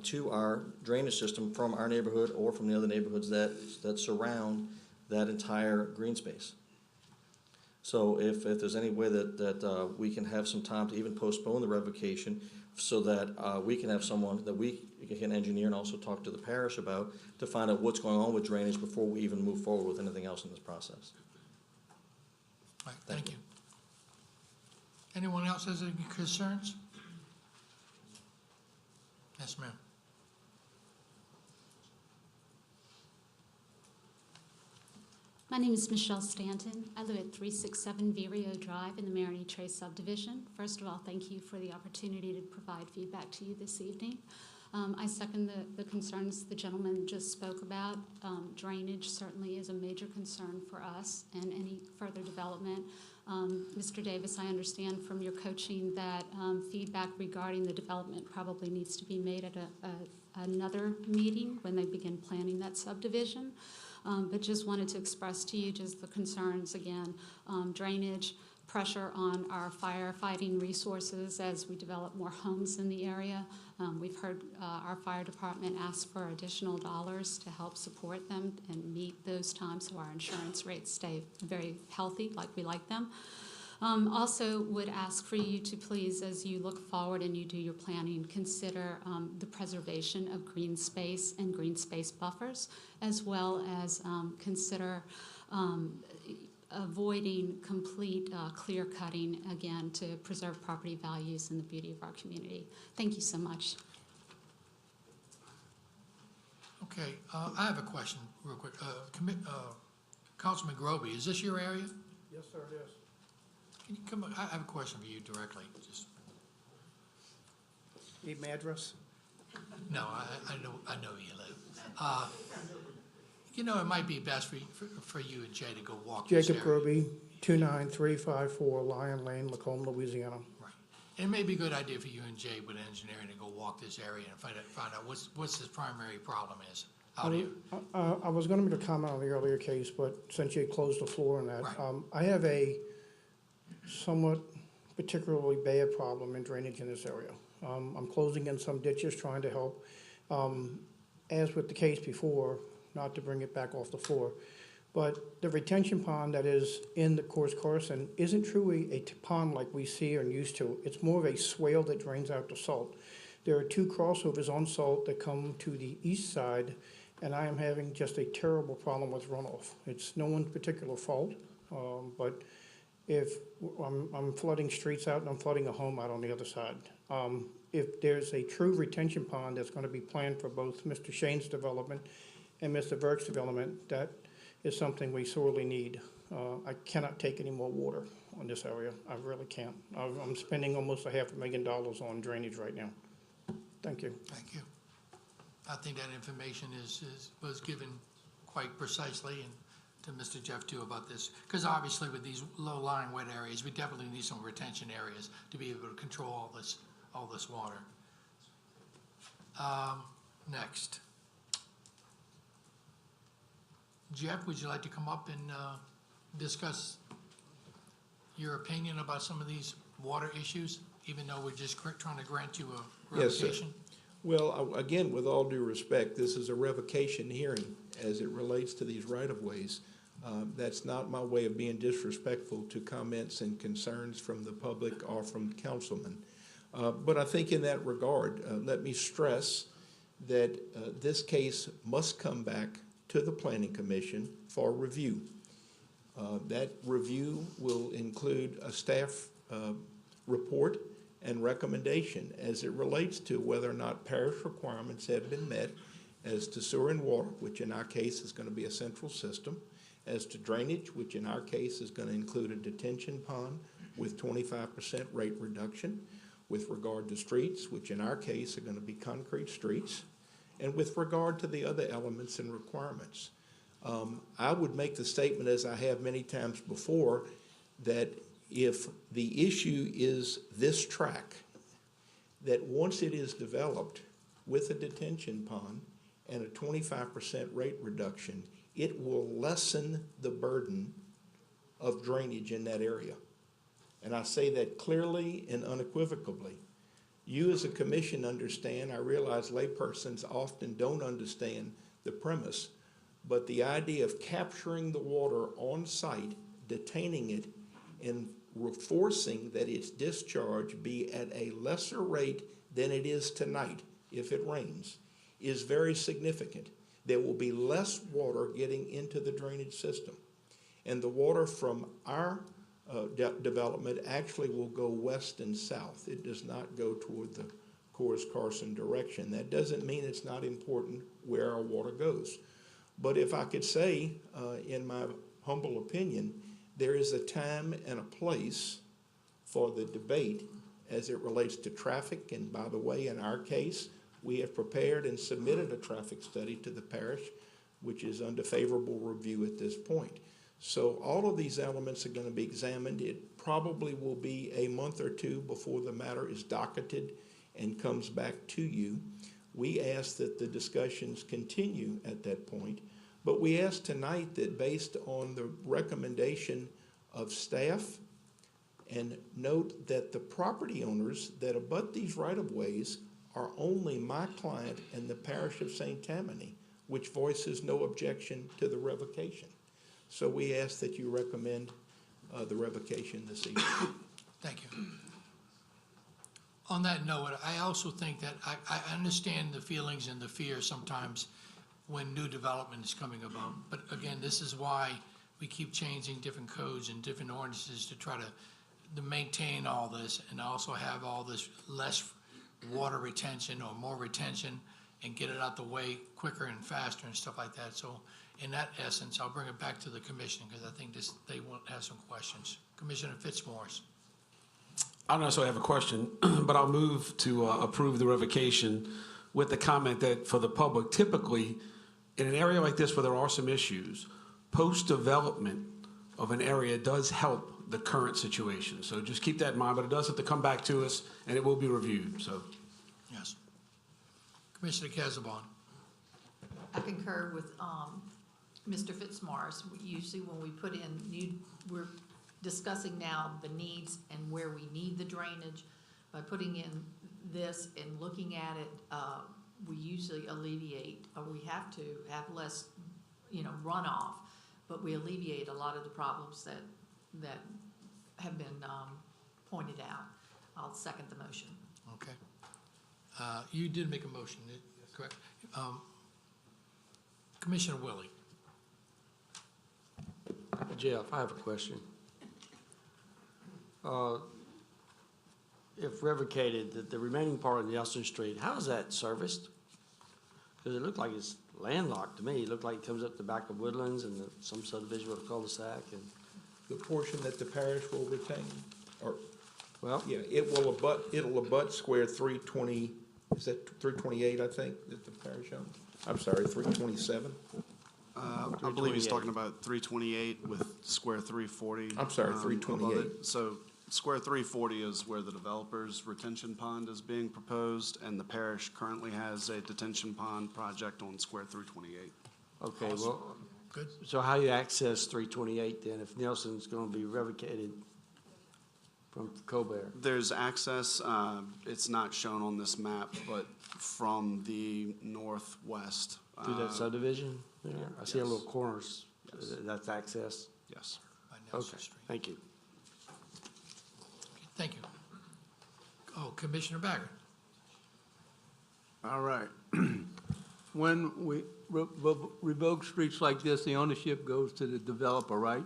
[SPEAKER 20] to our drainage system from our neighborhood or from the other neighborhoods that surround that entire green space. So if there's any way that we can have some time to even postpone the revocation so that we can have someone that we can engineer and also talk to the parish about to find out what's going on with drainage before we even move forward with anything else in this process.
[SPEAKER 1] All right, thank you. Anyone else has any concerns? Yes, ma'am.
[SPEAKER 21] My name is Michelle Stanton. I live at 367 Vireo Drive in the Maroney Trace subdivision. First of all, thank you for the opportunity to provide feedback to you this evening. I second the concerns the gentleman just spoke about. Drainage certainly is a major concern for us and any further development. Mr. Davis, I understand from your coaching that feedback regarding the development probably needs to be made at another meeting when they begin planning that subdivision. But just wanted to express to you just the concerns again, drainage, pressure on our firefighting resources as we develop more homes in the area. We've heard our fire department ask for additional dollars to help support them and meet those times so our insurance rates stay very healthy like we like them. Also would ask for you to please, as you look forward and you do your planning, consider the preservation of green space and green space buffers, as well as consider avoiding complete clear cutting, again, to preserve property values and the beauty of our community. Thank you so much.
[SPEAKER 1] Okay, I have a question real quick. Councilman Groby, is this your area?
[SPEAKER 15] Yes, sir, it is.
[SPEAKER 1] Can you come, I have a question for you directly. Just
[SPEAKER 22] Need my address?
[SPEAKER 1] No, I know where you live. You know, it might be best for you and Jay to go walk this
[SPEAKER 22] Jacob
[SPEAKER 1] area.
[SPEAKER 22] Groby, 29354 Lion Lane, Macomb, Louisiana.
[SPEAKER 1] Right. It may be a good idea for you and Jay with engineering to go walk this area and find out what's his primary problem is. How do you?
[SPEAKER 22] I was going to make a comment on the earlier case, but since you closed the floor on that,
[SPEAKER 1] Right.
[SPEAKER 22] I have a somewhat particularly bad problem in drainage in this area. I'm closing in some ditches, trying to help. As with the case before, not to bring it back off the floor, but the retention pond that is in the Coors Carson isn't truly a pond like we see and used to. It's more of a swale that drains out the salt. There are two crossovers on salt that come to the east side, and I am having just a terrible problem with runoff. It's no one's particular fault, but if I'm flooding streets out and I'm flooding a home out on the other side. If there's a true retention pond that's gonna be planned for both Mr. Shane's development and Mr. Burke's development, that is something we sorely need. I cannot take any more water on this area. I really can't. I'm spending almost $500,000 on drainage right now. Thank you.
[SPEAKER 1] Thank you. I think that information was given quite precisely, and to Mr. Jeff too about this, because obviously with these low-lying wet areas, we definitely need some retention areas to be able to control all this water. Next. Jeff, would you like to come up and discuss your opinion about some of these water issues, even though we're just trying to grant you a revocation?
[SPEAKER 19] Yes, sir. Well, again, with all due respect, this is a revocation hearing as it relates to these right-of-ways. That's not my way of being disrespectful to comments and concerns from the public or from councilmen. But I think in that regard, let me stress that this case must come back to the Planning Commission for review. That review will include a staff report and recommendation as it relates to whether or not parish requirements have been met as to sewer and water, which in our case is going to be a central system, as to drainage, which in our case is going to include a detention pond with 25% rate reduction, with regard to streets, which in our case are going to be concrete streets, and with regard to the other elements and requirements. I would make the statement, as I have many times before, that if the issue is this track, that once it is developed with a detention pond and a 25% rate reduction, it will lessen the burden of drainage in that area. And I say that clearly and unequivocally. You as a commission understand, I realize laypersons often don't understand the premise, but the idea of capturing the water on site, detaining it, and forcing that its discharge be at a lesser rate than it is tonight if it rains is very significant. There will be less water getting into the drainage system. And the water from our development actually will go west and south. It does not go toward the Coors-Carson direction. That doesn't mean it's not important where our water goes. But if I could say, in my humble opinion, there is a time and a place for the debate as it relates to traffic. And by the way, in our case, we have prepared and submitted a traffic study to the parish, which is under favorable review at this point. So all of these elements are going to be examined. It probably will be a month or two before the matter is docketed and comes back to you. We ask that the discussions continue at that point, but we ask tonight that based on the recommendation of staff, and note that the property owners that abut these right-of-ways are only my client and the parish of St. Tammany, which voices no objection to the revocation. So we ask that you recommend the revocation this evening.
[SPEAKER 1] Thank you. On that note, I also think that I understand the feelings and the fear sometimes when new development is coming about. But again, this is why we keep changing different codes and different ordinances to try to maintain all this and also have all this less water retention or more retention and get it out the way quicker and faster and stuff like that. So in that essence, I'll bring it back to the commission because I think they will have some questions. Commissioner Fitzmaurice.
[SPEAKER 3] I don't necessarily have a question, but I'll move to approve the revocation with the comment that for the public, typically in an area like this where there are some issues, post-development of an area does help the current situation. So just keep that in mind, but it does have to come back to us and it will be reviewed, so.
[SPEAKER 1] Yes. Commissioner Casabon.
[SPEAKER 18] I concur with Mr. Fitzmaurice. Usually when we put in, we're discussing now the needs and where we need the drainage. By putting in this and looking at it, we usually alleviate, or we have to have less, runoff, but we alleviate a lot of the problems that have been pointed out. I'll second the motion.
[SPEAKER 1] Okay. You did make a motion, correct? Commissioner Willie.
[SPEAKER 8] Jeff, I have a question.
[SPEAKER 5] if revocated, the remaining part of Nelson Street, how is that serviced? Because it looked like it's landlocked to me. It looked like it comes up the back of Woodlands and some subdivision with a cul-de-sac and.
[SPEAKER 19] The portion that the parish will retain, or,
[SPEAKER 5] well,
[SPEAKER 19] yeah, it'll abut square 320, is that 328, I think, that the parish owns? I'm sorry, 327?
[SPEAKER 11] I believe he's talking about 328 with square 340.
[SPEAKER 19] I'm sorry,
[SPEAKER 11] above
[SPEAKER 19] 328.
[SPEAKER 11] it. So square 340 is where the developer's retention pond is being proposed, and the parish currently has a detention pond project on square 328.
[SPEAKER 5] Okay, well, good. So how you access 328 then if Nelson's going to be revocated from Colbert?
[SPEAKER 11] There's access, it's not shown on this map, but from the northwest.
[SPEAKER 5] Through that subdivision? Yeah, I see a
[SPEAKER 11] yes.
[SPEAKER 5] little corners.
[SPEAKER 11] Yes.
[SPEAKER 5] That's access?
[SPEAKER 11] Yes.
[SPEAKER 5] Okay, thank you.
[SPEAKER 1] Thank you. Oh, Commissioner Bagger.
[SPEAKER 8] All right. When we revoke streets like this, the ownership goes to the developer, right?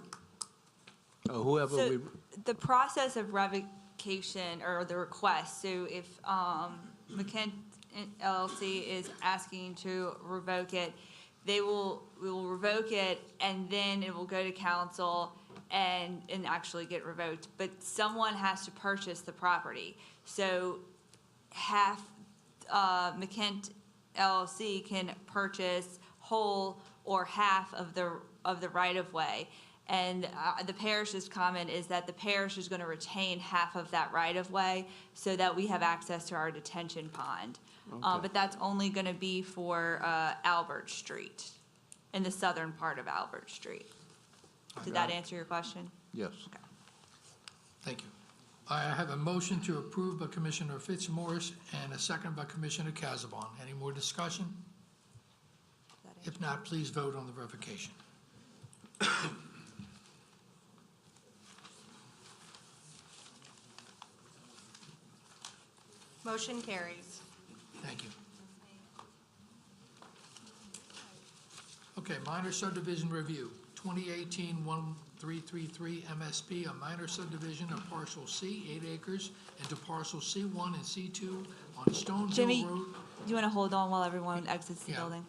[SPEAKER 8] Or whoever
[SPEAKER 16] So
[SPEAKER 8] we,
[SPEAKER 16] the process of revocation or the request, so if McKent LLC is asking to revoke it, we will revoke it and then it will go to council and actually get revoked. But someone has to purchase the property. So half, McKent LLC can purchase whole or half of the right-of-way. And the parish's comment is that the parish is going to retain half of that right-of-way so that we have access to our detention pond.
[SPEAKER 5] Okay.
[SPEAKER 16] But that's only going to be for Albert Street, in the southern part of Albert Street. Did that answer your question?
[SPEAKER 8] yes.
[SPEAKER 16] Okay.
[SPEAKER 1] Thank you. I have a motion to approve by Commissioner Fitzmaurice and a second by Commissioner Casabon. Any more discussion? If not, please vote on the revocation.
[SPEAKER 2] Motion carries.
[SPEAKER 1] Thank you. Okay, minor subdivision review, 2018-1333 MSP, a minor subdivision of parcel C, 8 acres, into parcel C1 and C2 on Stone Hill
[SPEAKER 16] Jimmy,
[SPEAKER 1] Road.
[SPEAKER 16] do you want to hold on while everyone exits the
[SPEAKER 1] Yeah.
[SPEAKER 16] building?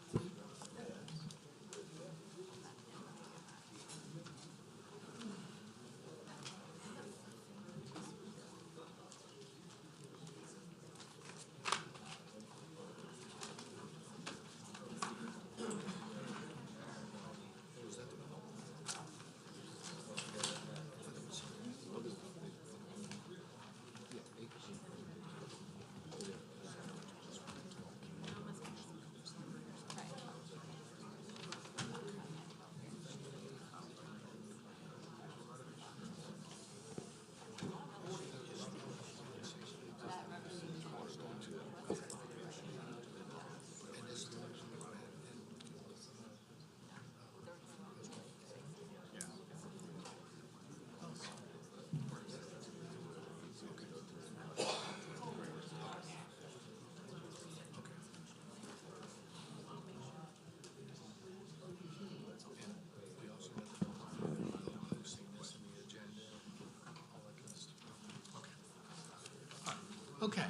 [SPEAKER 16] Okay.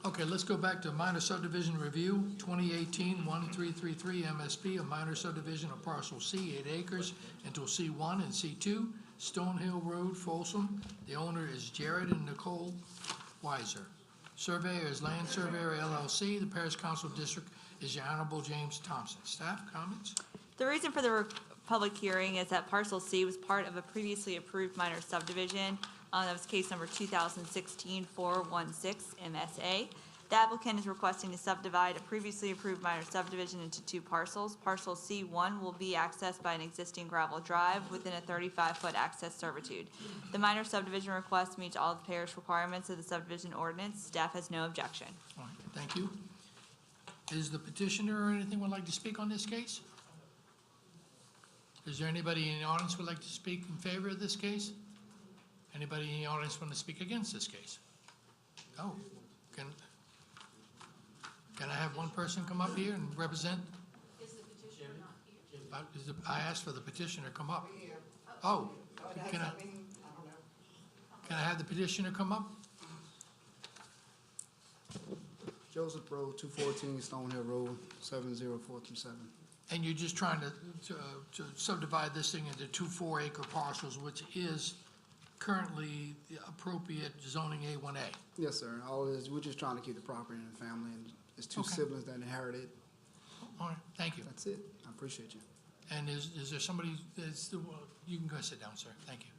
[SPEAKER 16] Okay, let's go back to minor subdivision review, 2018-1333 MSP, a minor subdivision of parcel C, 8 acres, into C1 and C2, Stone Hill Road, Folsom. The owner is Jared and Nicole Weiser. Surveyor is Land Surveyor LLC. The Parish Council District is Your Honorable James Thompson. Staff comments? The reason for the public hearing is that parcel C was part of a previously approved minor subdivision. That was case number 2016-416 MSA. The applicant is requesting to subdivide a previously approved minor subdivision into 2 parcels. Parcel C1 will be accessed by an existing gravel drive within a 35-foot access servitude. The minor subdivision request meets all the parish requirements of the subdivision ordinance. Staff has no objection.
[SPEAKER 1] All right, thank you. Is the petitioner or anything would like to speak on this case? Is there anybody in the audience who would like to speak in favor of this case? Anybody in the audience want to speak against this case? Oh, can I have one person come up here and represent? Is the petitioner not here? I asked for the petitioner to come up. Oh, can I have the petitioner come up?
[SPEAKER 7] Joseph Road, 214 Stonehill Road, 70427.
[SPEAKER 1] And you're just trying to subdivide this thing into 2 4-acre parcels, which is currently the appropriate zoning A1A.
[SPEAKER 7] Yes, sir. All it is, we're just trying to keep the property in the family, and it's two
[SPEAKER 1] Okay.
[SPEAKER 7] siblings that inherited.
[SPEAKER 1] All right, thank you.
[SPEAKER 7] That's it. I appreciate you.
[SPEAKER 1] And is there somebody that's, you can go sit down, sir, thank you.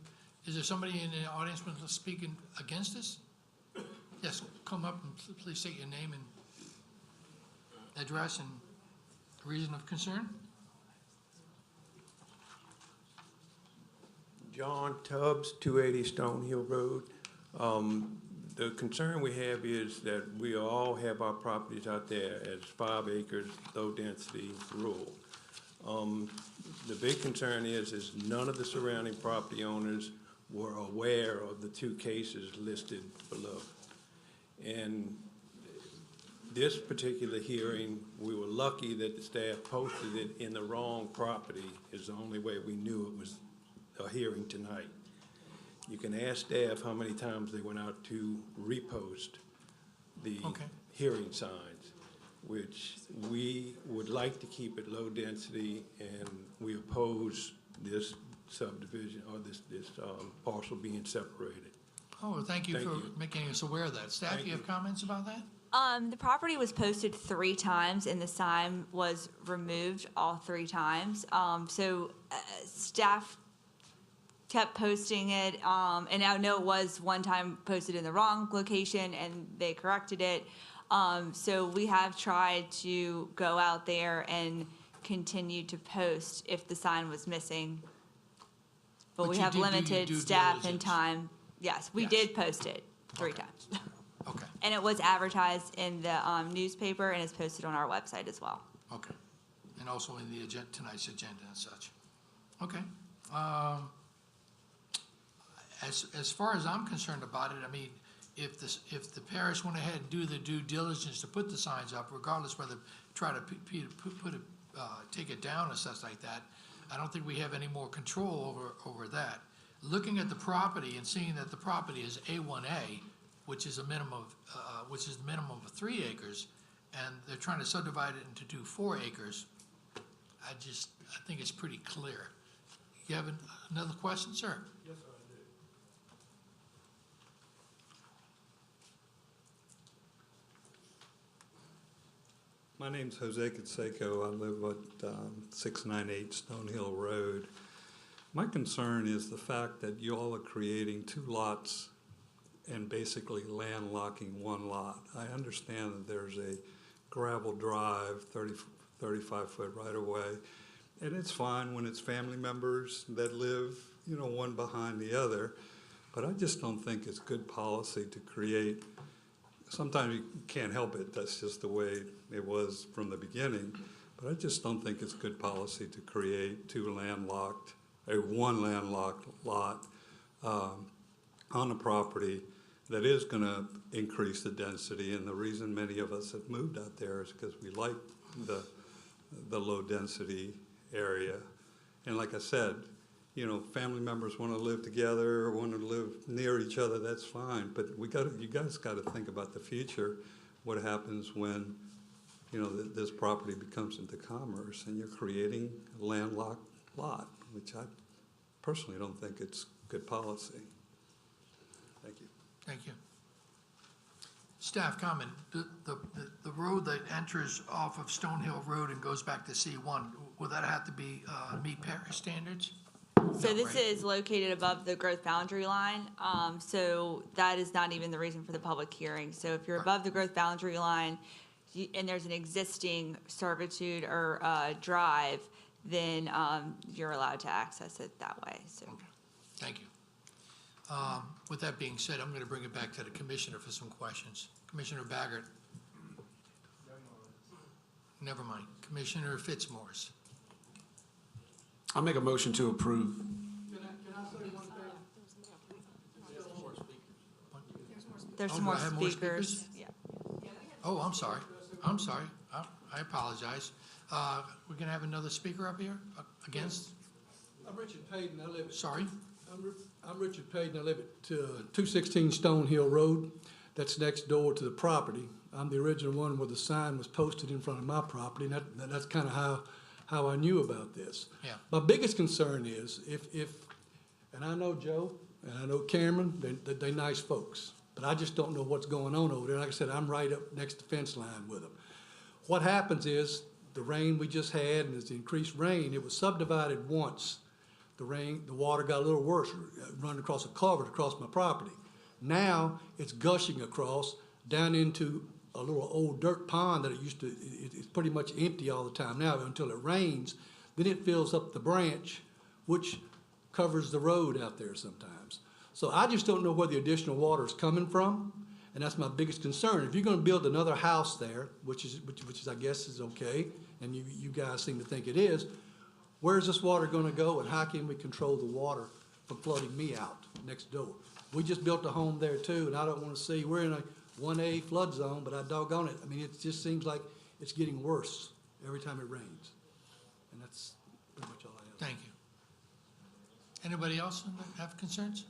[SPEAKER 1] Is there somebody in the audience who's speaking against this? Yes, come up and please state your name and address and reason of concern.
[SPEAKER 10] John Tubbs, 280 Stonehill Road. The concern we have is that we all have our properties out there as 5 acres, low density, rural. The big concern is none of the surrounding property owners were aware of the 2 cases listed below. And this particular hearing, we were lucky that the staff posted it in the wrong property, is the only way we knew it was a hearing tonight. You can ask staff how many times they went out to repost the hearing signs, which we would like to keep it low density, and we oppose this subdivision or this parcel being separated.
[SPEAKER 1] Oh, thank you for making us aware of that. Staff, you have comments about that?
[SPEAKER 16] The property was posted 3 times and the sign was removed all 3 times. Staff kept posting it, and I know it was one time posted in the wrong location and they corrected it. So we have tried to go out there and continue to post if the sign was missing. But we have limited staff and time. Yes, we did post it 3 times.
[SPEAKER 1] Okay.
[SPEAKER 16] And it was advertised in the newspaper and is posted on our website as well.
[SPEAKER 1] Okay. And also in the tonight's agenda and such. Okay. As far as I'm concerned about it, I mean, if the parish went ahead and do the due diligence to put the signs up, regardless whether try to take it down or such like that, I don't think we have any more control over that. Looking at the property and seeing that the property is A1A, which is the minimum of 3 acres, and they're trying to subdivide it into 2 4 acres, I think it's pretty clear. You have another question, sir?
[SPEAKER 10] Yes, sir, I do.
[SPEAKER 23] My name's Jose Canseco. I live at 698 Stonehill Road. My concern is the fact that you all are creating 2 lots and basically landlocking 1 lot. I understand that there's a gravel drive, 35-foot right-of-way, and it's fine when it's family members that live, one behind the other, but I just don't think it's good policy to create. Sometimes you can't help it, that's just the way it was from the beginning, but I just don't think it's good policy to create 1 landlocked lot on a property that is going to increase the density, and the reason many of us have moved out there is because we like the low density area. And like I said, family members want to live together or want to live near each other, that's fine, but you guys got to think about the future, what happens when this property becomes into commerce and you're creating a landlocked lot, which I personally don't think it's good policy. Thank you.
[SPEAKER 1] Thank you. Staff comment, the road that enters off of Stonehill Road and goes back to C1, will that have to be, meet parish standards?
[SPEAKER 16] So this is located above the growth boundary line, so that is not even the reason for the public hearing. So if you're above the growth boundary line and there's an existing servitude or drive, then you're allowed to access it that way. So.
[SPEAKER 1] Okay. Thank you. With that being said, I'm going to bring it back to the commissioner for some questions. Commissioner Baggert. Never mind. Commissioner Fitzmaurice.
[SPEAKER 3] I'll make a motion to approve.
[SPEAKER 1] Can I say one thing?
[SPEAKER 16] There's some more speakers. Yeah.
[SPEAKER 1] Oh, I'm sorry. I apologize. We're going to have another speaker up here against?
[SPEAKER 12] I'm Richard Payton, I live at.
[SPEAKER 1] Sorry?
[SPEAKER 12] I'm Richard Payton, I live at 216 Stone Hill Road. That's next door to the property. I'm the original one where the sign was posted in front of my property, and that's kind of how I knew about this.
[SPEAKER 1] Yeah.
[SPEAKER 12] My biggest concern is if, and I know Joe, and I know Cameron, they're nice folks, but I just don't know what's going on over there. Like I said, I'm right up next to the fence line with them. What happens is, the rain we just had, and as the increased rain, it was subdivided once. The water got a little worse, running across a culvert across my property. Now, it's gushing across down into a little old dirt pond that it used to, it's pretty much empty all the time now until it rains. Then it fills up the branch, which covers the road out there sometimes. So I just don't know where the additional water is coming from, and that's my biggest concern. If you're gonna build another house there, which is I guess is okay, and you guys seem to think it is, where's this water gonna go, and how can we control the water from flooding me out next door? We just built a home there too, and I don't wanna see, we're in a 1A flood zone, but I doggone it. I mean, it just seems like it's getting worse every time it rains. And that's pretty much all I have.
[SPEAKER 1] Thank you. Anybody else have concerns?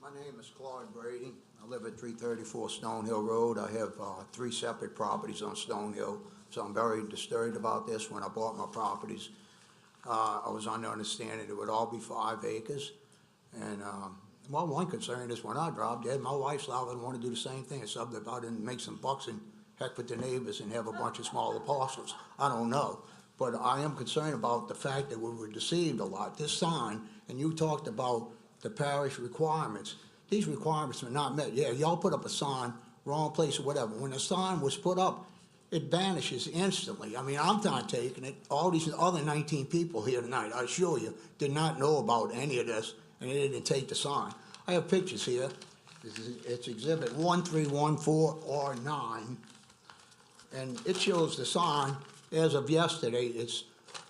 [SPEAKER 13] My name is Claude Brady. I live at 334 Stone Hill Road. I have 3 separate properties on Stone Hill, so I'm very disturbed about this. When I bought my properties, I was under understanding it would all be 5 acres. And, well, one concern is when I dropped dead, my wife's allowed to want to do the same thing, subdivide and make some bucks and heck with the neighbors and have a bunch of smaller parcels. I don't know. But I am concerned about the fact that we were deceived a lot. This sign, and you talked about the parish requirements. These requirements were not met. Yeah, y'all put up a sign, wrong place or whatever. When the sign was put up, it vanishes instantly. I mean, I'm not taking it. All these other 19 people here tonight, I assure you, did not know about any of this, and they didn't take the sign. I have pictures here. It's exhibit 1314R9, and it shows the sign as of yesterday. It's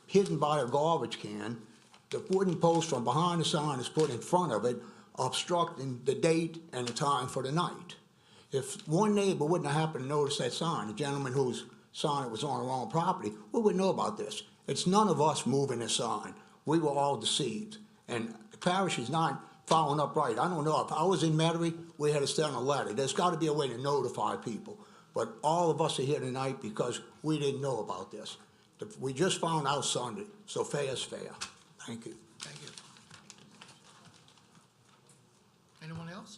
[SPEAKER 13] hidden by a garbage can. The wooden post from behind the sign is put in front of it, obstructing the date and the time for the night. If one neighbor wouldn't have happened to notice that sign, the gentleman whose sign it was on the wrong property, we would know about this. It's none of us moving the sign. We were all deceived. And the parish is not following up right. I don't know. If I was in Metairie, we had to send a letter. There's got to be a way to notify people. But all of us are here tonight because we didn't know about this. We just found out Sunday, so fair is fair. Thank you.
[SPEAKER 1] Thank you. Anyone else?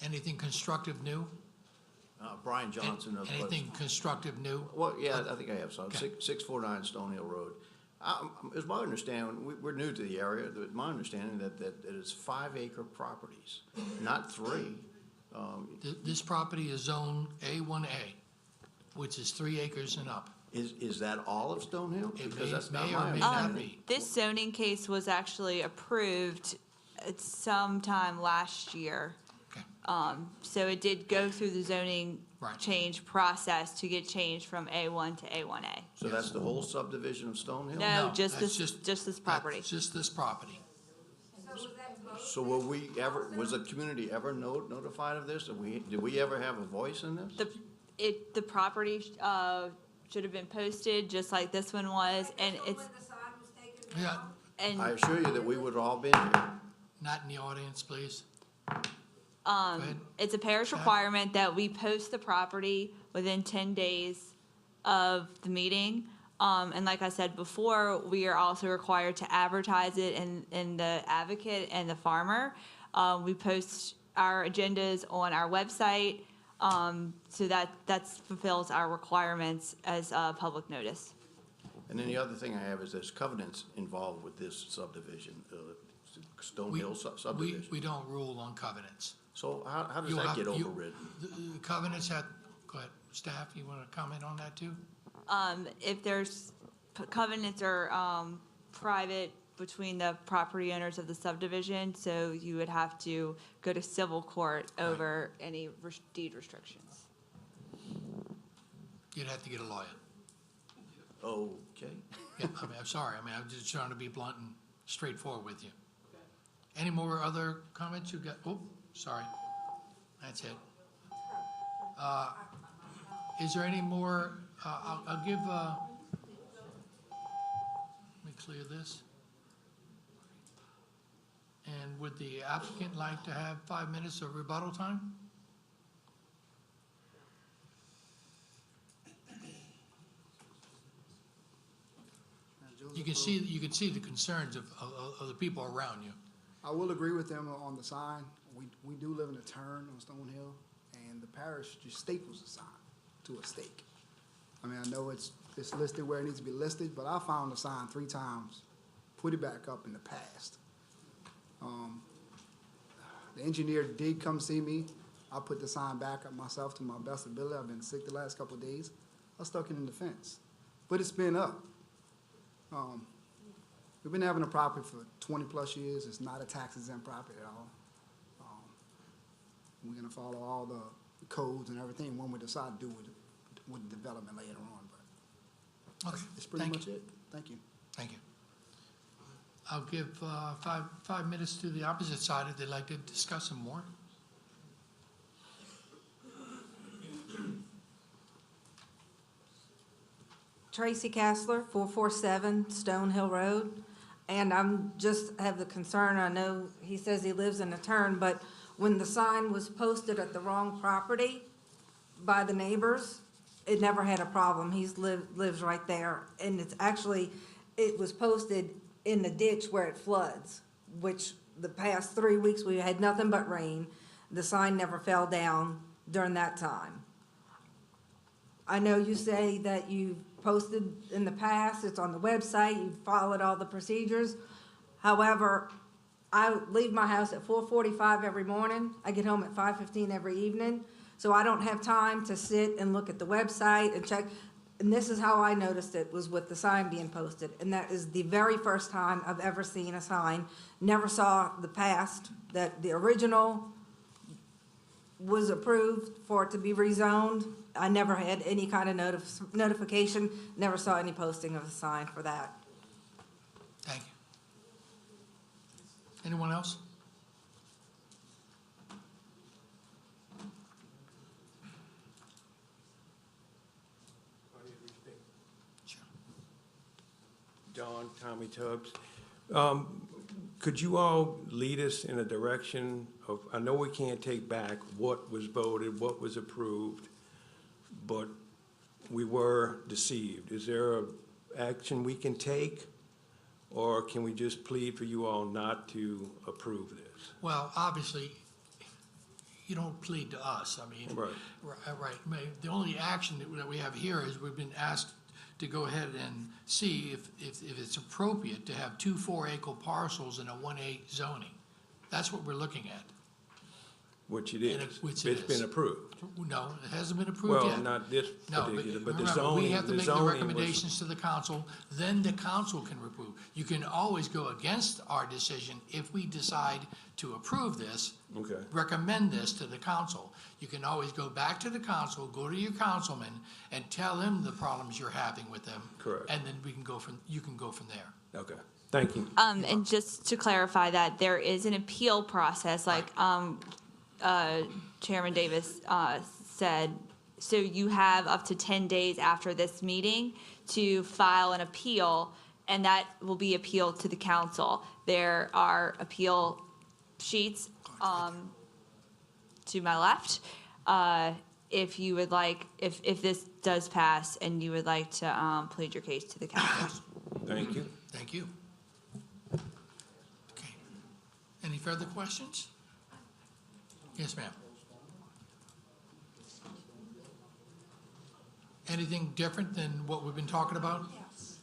[SPEAKER 1] Anything constructive new?
[SPEAKER 14] Brian Johnson of.
[SPEAKER 1] Anything constructive new?
[SPEAKER 14] Well, yeah, I think I have some.
[SPEAKER 1] Okay.
[SPEAKER 14] 649 Stone Hill Road. It's my understanding, we're new to the area, but my understanding that it is 5-acre properties, not 3.
[SPEAKER 1] This property is zone A1A, which is 3 acres and up.
[SPEAKER 14] Is that all of Stone Hill?
[SPEAKER 1] It
[SPEAKER 14] Because that's not
[SPEAKER 1] may
[SPEAKER 14] my
[SPEAKER 1] or may not
[SPEAKER 14] understanding.
[SPEAKER 1] be.
[SPEAKER 16] This zoning case was actually approved at sometime last year. So it did go through the zoning change process to get changed from A1 to A1A.
[SPEAKER 14] So that's the whole subdivision of Stone Hill?
[SPEAKER 16] No, just
[SPEAKER 1] that's
[SPEAKER 16] this property.
[SPEAKER 1] That's just this property.
[SPEAKER 14] So was the community ever notified of this? Did we ever have a voice in this?
[SPEAKER 16] The property should have been posted just like this one was, and it's.
[SPEAKER 1] Yeah.
[SPEAKER 16] And
[SPEAKER 14] I assure you that we would have all been here.
[SPEAKER 1] Not in the audience, please.
[SPEAKER 16] It's a parish requirement that we post the property within 10 days of the meeting. And like I said before, we are also required to advertise it in the Advocate and the Farmer. We post our agendas on our website, so that fulfills our requirements as a public notice.
[SPEAKER 14] And then the other thing I have is there's covenants involved with this subdivision, Stone Hill subdivision.
[SPEAKER 1] We don't rule on covenants.
[SPEAKER 14] So how does that get overridden?
[SPEAKER 1] The covenants have, go ahead, staff, you want to comment on that too?
[SPEAKER 16] If there's covenants are private between the property owners of the subdivision, so you would have to go to civil court over any deed restrictions.
[SPEAKER 1] you'd have to get a lawyer.
[SPEAKER 14] Okay.
[SPEAKER 1] Yeah, I mean, I'm sorry, I mean, I'm just trying to be blunt and straightforward with you. Any more other comments you got? Oh, sorry, that's it. Is there any more, I'll give, let me clear this. And would the applicant like to have 5 minutes of rebuttal time? You can see the concerns of the people around you.
[SPEAKER 7] I will agree with them on the sign. We do live in a turn on Stone Hill, and the parish just staples the sign to a stake. I mean, I know it's listed where it needs to be listed, but I found the sign 3 times, put it back up in the past. The engineer did come see me. I put the sign back up myself to my best ability. I've been sick the last couple of days. I stuck it in the fence, but it's been up. We've been having a property for 20-plus years. It's not a tax-exempt property at all. We're gonna follow all the codes and everything when we decide to do with development later on, but
[SPEAKER 1] Okay,
[SPEAKER 7] it's pretty much it. Thank you.
[SPEAKER 1] Thank you. I'll give 5 minutes to the opposite side if they'd like to discuss some more.
[SPEAKER 4] Tracy Castler, 447 Stone Hill Road. And I'm just have the concern, I know he says he lives in a turn, but when the sign was posted at the wrong property by the neighbors, it never had a problem. Lives right there. And it's actually, it was posted in the ditch where it floods, which the past 3 weeks we had nothing but rain. The sign never fell down during that time. I know you say that you've posted in the past, it's on the website, you've followed all the procedures. However, I leave my house at 4:45 every morning. I get home at 5:15 every evening. So I don't have time to sit and look at the website and check. And this is how I noticed it, was with the sign being posted. And that is the very first time I've ever seen a sign. Never saw the past, that the original was approved for it to be rezoned. I never had any kind of notification, never saw any posting of a sign for that.
[SPEAKER 1] Thank you. Anyone else?
[SPEAKER 10] John, Tommy Tubbs. Could you all lead us in a direction of, I know we can't take back what was voted, what was approved, but we were deceived. Is there an action we can take, or can we just plead for you all not to approve this?
[SPEAKER 1] Well, obviously, you don't plead to us. I mean,
[SPEAKER 10] Right.
[SPEAKER 1] Right. The only action that we have here is we've been asked to go ahead and see if it's appropriate to have 2 4-acre parcels in a 1A zoning. That's what we're looking at.
[SPEAKER 10] Which it is.
[SPEAKER 1] Which it
[SPEAKER 10] It's been
[SPEAKER 1] is.
[SPEAKER 10] approved.
[SPEAKER 1] No, it hasn't been approved yet.
[SPEAKER 10] Well, not this
[SPEAKER 1] No,
[SPEAKER 10] particular, but the
[SPEAKER 1] remember,
[SPEAKER 10] zoning,
[SPEAKER 1] we have to
[SPEAKER 10] the
[SPEAKER 1] make the
[SPEAKER 10] zoning was.
[SPEAKER 1] recommendations to the council, then the council can approve. You can always go against our decision if we decide to approve this,
[SPEAKER 10] Okay.
[SPEAKER 1] recommend this to the council. You can always go back to the council, go to your councilman, and tell him the problems you're having with them.
[SPEAKER 10] Correct.
[SPEAKER 1] And then you can go from there.
[SPEAKER 10] Okay, thank you.
[SPEAKER 16] And just to clarify that, there is an appeal process, like Chairman Davis said. So you have up to 10 days after this meeting to file an appeal, and that will be appealed to the council. There are appeal sheets to my left. If you would like, if this does pass and you would like to plead your case to the council.
[SPEAKER 10] Thank you.
[SPEAKER 1] Thank you. Okay. Any further questions? Yes, ma'am. Anything different than what we've been talking about?
[SPEAKER 9] Yes.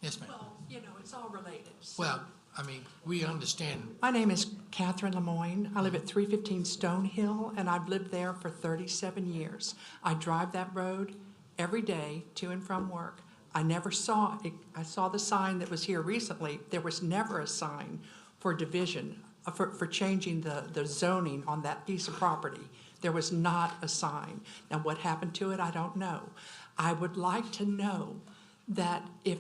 [SPEAKER 1] Yes, ma'am.
[SPEAKER 9] Well, you know, it's all related. So-
[SPEAKER 1] Well, I mean, we understand.
[SPEAKER 9] My name is Catherine Lemoyne. I live at 315 Stone Hill, and I've lived there for 37 years. I drive that road every day to and from work. I never saw it. I saw the sign that was here recently. There was never a sign for division, for changing the zoning on that piece of property. There was not a sign. Now, what happened to it, I don't know. I would like to know that if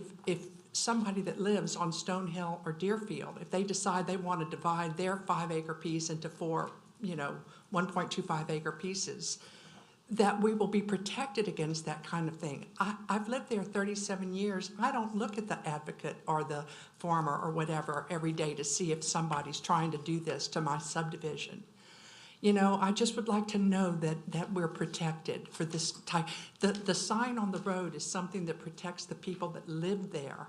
[SPEAKER 9] somebody that lives on Stonehill or Deerfield, if they decide they want to divide their 5-acre piece into 4, 1.25 acre pieces, that we will be protected against that kind of thing. I've lived there 37 years. I don't look at the Advocate or the Farmer or whatever every day to see if somebody's trying to do this to my subdivision. I just would like to know that we're protected for this type. The sign on the road is something that protects the people that live there.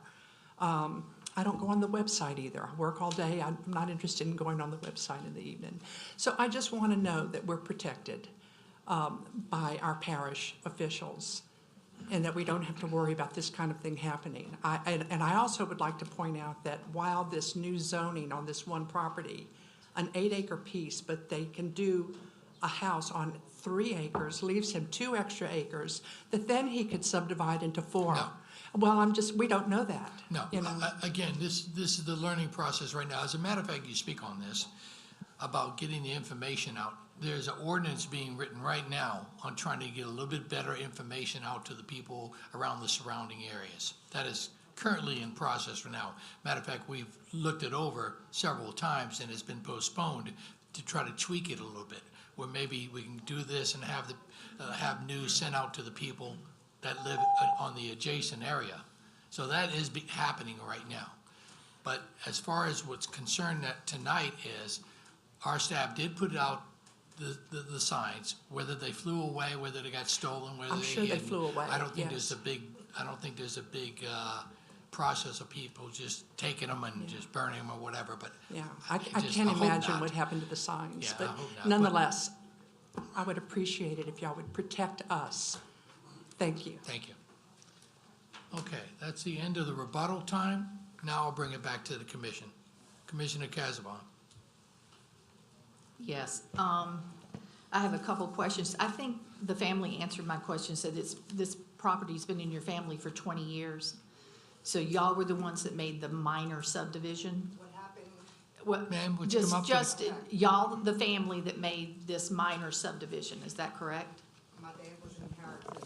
[SPEAKER 9] I don't go on the website either. I work all day. I'm not interested in going on the website in the evening. So I just want to know that we're protected by our parish officials and that we don't have to worry about this kind of thing happening. And I also would like to point out that while this new zoning on this one property, an 8-acre piece, but they can do a house on 3 acres, leaves him 2 extra acres, that then he could subdivide into 4.
[SPEAKER 1] No.
[SPEAKER 9] Well, we don't know that.
[SPEAKER 1] No, again, this is the learning process right now. As a matter of fact, you speak on this, about getting the information out. There's an ordinance being written right now on trying to get a little bit better information out to the people around the surrounding areas. That is currently in process for now. Matter of fact, we've looked it over several times and it's been postponed to try to tweak it a little bit, where maybe we can do this and have news sent out to the people that live on the adjacent area. So that is happening right now. But as far as what's concerned that tonight is, our staff did put out the signs, whether they flew away, whether they got stolen, whether
[SPEAKER 9] I'm sure they flew away,
[SPEAKER 1] I don't think
[SPEAKER 9] yes.
[SPEAKER 1] there's a big process of people just taking them and just burning them or whatever, but
[SPEAKER 9] Yeah, I
[SPEAKER 1] just
[SPEAKER 9] can't
[SPEAKER 1] hope
[SPEAKER 9] imagine
[SPEAKER 1] not.
[SPEAKER 9] what happened to the signs,
[SPEAKER 1] Yeah, I
[SPEAKER 9] but
[SPEAKER 1] hope not,
[SPEAKER 9] nonetheless, I would appreciate it if y'all would protect us. Thank you.
[SPEAKER 1] Thank you. Okay, that's the end of the rebuttal time. Now I'll bring it back to the commission. Commissioner Casabon.
[SPEAKER 18] Yes, I have a couple questions. I think the family answered my question, said this property's been in your family for 20 years. So y'all were the ones that made the minor subdivision? What happened?
[SPEAKER 1] Ma'am, would you come up to the-
[SPEAKER 18] Just y'all, the family that made this minor subdivision, is that correct?
[SPEAKER 4] My dad was inherited.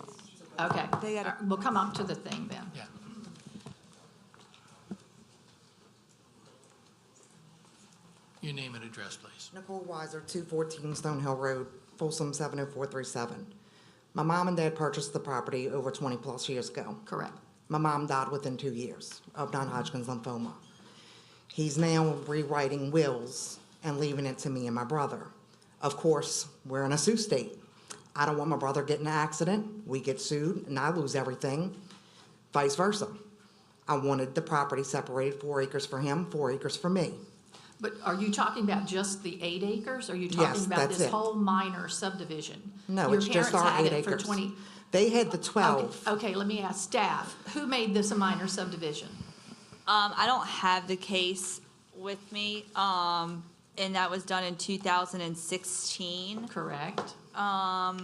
[SPEAKER 18] Okay, we'll come up to the thing then.
[SPEAKER 1] Yeah. Your name and address, please.
[SPEAKER 6] Nicole Weiser, 214 Stonehill Road, Folsom 70437. My mom and dad purchased the property over 20-plus years ago.
[SPEAKER 18] Correct.
[SPEAKER 6] My mom died within 2 years of non-Hodgkin's lymphoma. He's now rewriting wills and leaving it to me and my brother. Of course, we're in a sue state. I don't want my brother getting in an accident, we get sued, and I lose everything, vice versa. I wanted the property separated, 4 acres for him, 4 acres for me.
[SPEAKER 18] But are you talking about just the 8 acres? Or are you
[SPEAKER 6] Yes,
[SPEAKER 18] talking about
[SPEAKER 6] that's
[SPEAKER 18] this
[SPEAKER 6] it.
[SPEAKER 18] whole minor subdivision?
[SPEAKER 6] No,
[SPEAKER 18] Your
[SPEAKER 6] it's just our
[SPEAKER 18] parents
[SPEAKER 6] 8
[SPEAKER 18] had it for
[SPEAKER 6] acres.
[SPEAKER 18] 20
[SPEAKER 6] They had the 12.
[SPEAKER 18] Okay, let me ask staff, who made this a minor subdivision?
[SPEAKER 16] I don't have the case with me, and that was done in 2016.
[SPEAKER 18] Correct.
[SPEAKER 6] That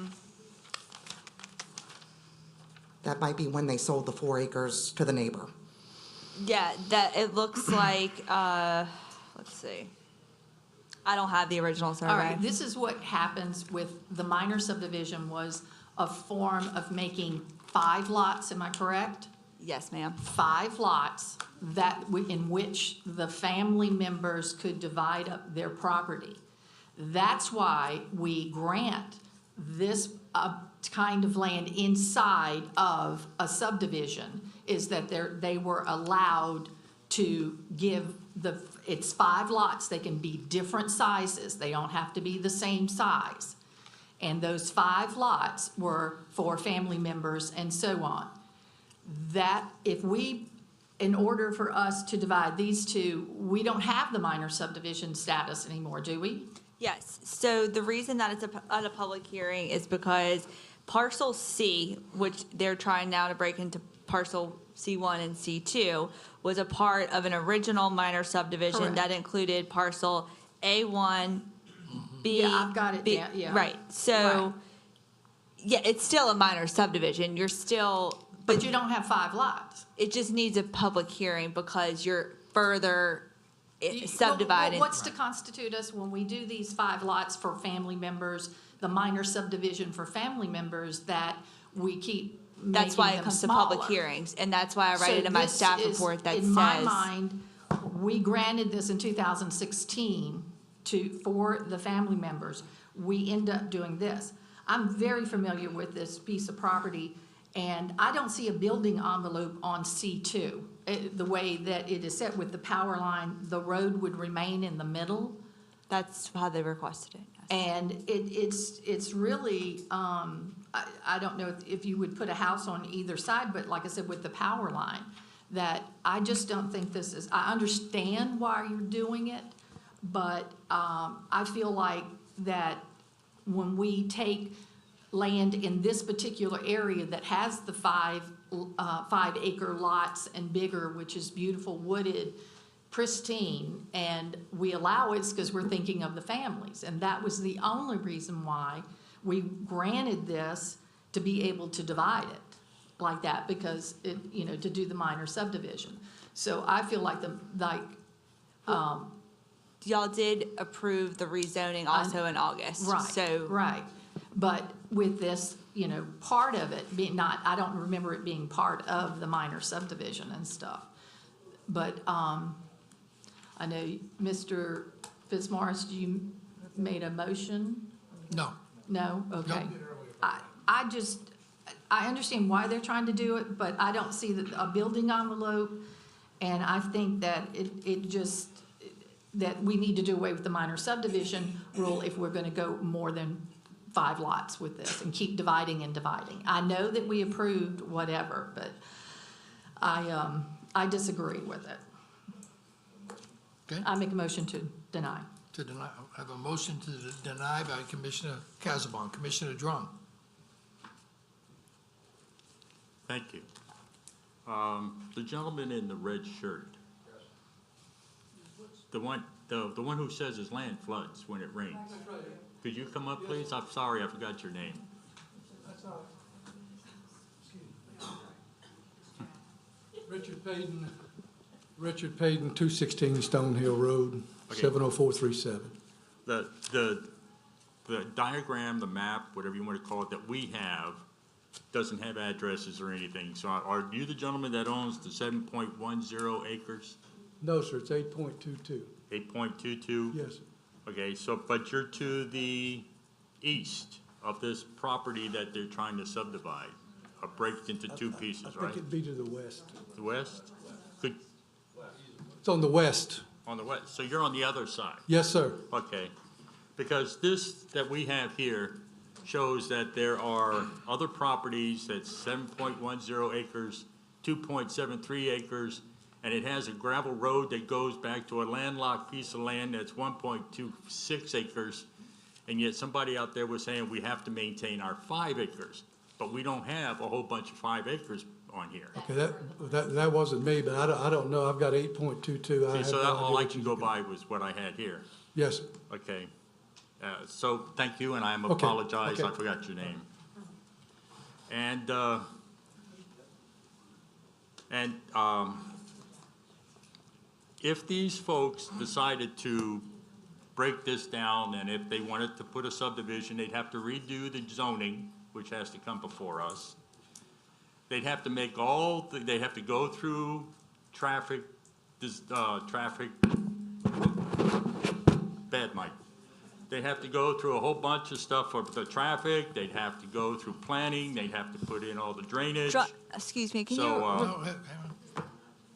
[SPEAKER 6] might be when they sold the 4 acres to the neighbor.
[SPEAKER 16] Yeah, that, it looks like, let's see. I don't have the original survey.
[SPEAKER 18] All right, this is what happens with the minor subdivision was a form of making 5 lots, am I correct?
[SPEAKER 16] Yes, ma'am.
[SPEAKER 18] 5 lots in which the family members could divide up their property. That's why we grant this kind of land inside of a subdivision, is that they were allowed to give it's 5 lots, they can be different sizes, they don't have to be the same size. And those 5 lots were for family members and so on. That in order for us to divide these two, we don't have the minor subdivision status anymore, do we?
[SPEAKER 16] Yes, so the reason that it's at a public hearing is because parcel C, which they're trying now to break into parcel C1 and C2, was a part of an original minor subdivision
[SPEAKER 18] Correct.
[SPEAKER 16] that included parcel A1, B.
[SPEAKER 18] Yeah, I've got it
[SPEAKER 16] B-
[SPEAKER 18] down, yeah.
[SPEAKER 16] Right, so, yeah, it's still a minor subdivision, you're still.
[SPEAKER 18] But you don't have 5 lots.
[SPEAKER 16] It just needs a public hearing because you're further
[SPEAKER 18] You-
[SPEAKER 16] subdivided.
[SPEAKER 18] What's to constitute us when we do these 5 lots for family members, the minor subdivision for family members, that we keep
[SPEAKER 16] That's why
[SPEAKER 18] making
[SPEAKER 16] it
[SPEAKER 18] them
[SPEAKER 16] comes to public
[SPEAKER 18] smaller.
[SPEAKER 16] hearings, and that's why I write
[SPEAKER 18] So
[SPEAKER 16] it in my
[SPEAKER 18] this
[SPEAKER 16] staff
[SPEAKER 18] is-
[SPEAKER 16] report that
[SPEAKER 18] In my
[SPEAKER 16] says,
[SPEAKER 18] mind, we granted this in 2016 for the family members. We end up doing this. I'm very familiar with this piece of property, and I don't see a building envelope on C2. The way that it is set with the power line, the road would remain in the middle.
[SPEAKER 16] that's how they requested it.
[SPEAKER 18] And it's really, I don't know if you would put a house on either side, but like I said, with the power line, that I just don't think this is, I understand why you're doing it, but I feel like that when we take land in this particular area that has the 5-acre lots and bigger, which is beautiful wooded, pristine, and we allow it because we're thinking of the families. And that was the only reason why we granted this, to be able to divide it like that, because it, you know, to do the minor subdivision. So I feel like
[SPEAKER 16] Y'all did approve the rezoning also in August.
[SPEAKER 18] Right,
[SPEAKER 16] So
[SPEAKER 18] right. But with this, you know, part of it being not, I don't remember it being part of the minor subdivision and stuff. But I know Mr. Fitzmaurice, you made a motion?
[SPEAKER 1] No.
[SPEAKER 18] No? Okay. I understand why they're trying to do it, but I don't see a building envelope. And I think that that we need to do away with the minor subdivision rule if we're gonna go more than 5 lots with this and keep dividing and dividing. I know that we approved whatever, but I disagree with it.
[SPEAKER 1] Okay.
[SPEAKER 18] I make a motion to deny.
[SPEAKER 1] To deny, I have a motion to deny by Commissioner Casabon. Commissioner Drum.
[SPEAKER 17] Thank you. The gentleman in the red shirt, the one who says his land floods when it rains. Could you come up, please? I'm sorry, I forgot your name.
[SPEAKER 12] Richard Payton, 216 Stonehill Road,
[SPEAKER 17] Okay.
[SPEAKER 12] 70437.
[SPEAKER 17] The diagram, the map, whatever you want to call it, that we have doesn't have addresses or anything. So are you the gentleman that owns the 7.10 acres?
[SPEAKER 12] No, sir, it's 8.22.
[SPEAKER 17] 8.22?
[SPEAKER 12] Yes, sir.
[SPEAKER 17] Okay, so, but you're to the east of this property that they're trying to subdivide, or break into two pieces,
[SPEAKER 12] I
[SPEAKER 17] right?
[SPEAKER 12] think it'd be to the west.
[SPEAKER 17] The west? Could,
[SPEAKER 12] It's on the west.
[SPEAKER 17] on the west, so you're on the other side?
[SPEAKER 12] Yes, sir.
[SPEAKER 17] Okay, because this that we have here shows that there are other properties that's 7.10 acres, 2.73 acres, and it has a gravel road that goes back to a landlocked piece of land that's 1.26 acres, and yet somebody out there was saying we have to maintain our 5 acres, but we don't have a whole bunch of 5 acres on here.
[SPEAKER 12] Okay, that wasn't me, but I don't know. I've got 8.22.
[SPEAKER 17] See, so that, all I can go by was what I had here.
[SPEAKER 12] Yes, sir.
[SPEAKER 17] Okay, so thank you, and I
[SPEAKER 12] Okay,
[SPEAKER 17] apologize, I
[SPEAKER 12] okay.
[SPEAKER 17] forgot your name. And if these folks decided to break this down, and if they wanted to put a subdivision, they'd have to redo the zoning, which has to come before us. They'd have to make they'd have to go through traffic, bad mic. They'd have to go through a whole bunch of stuff for the traffic, they'd have to go through planning, they'd have to put in all the drainage.
[SPEAKER 16] Excuse me,
[SPEAKER 17] So,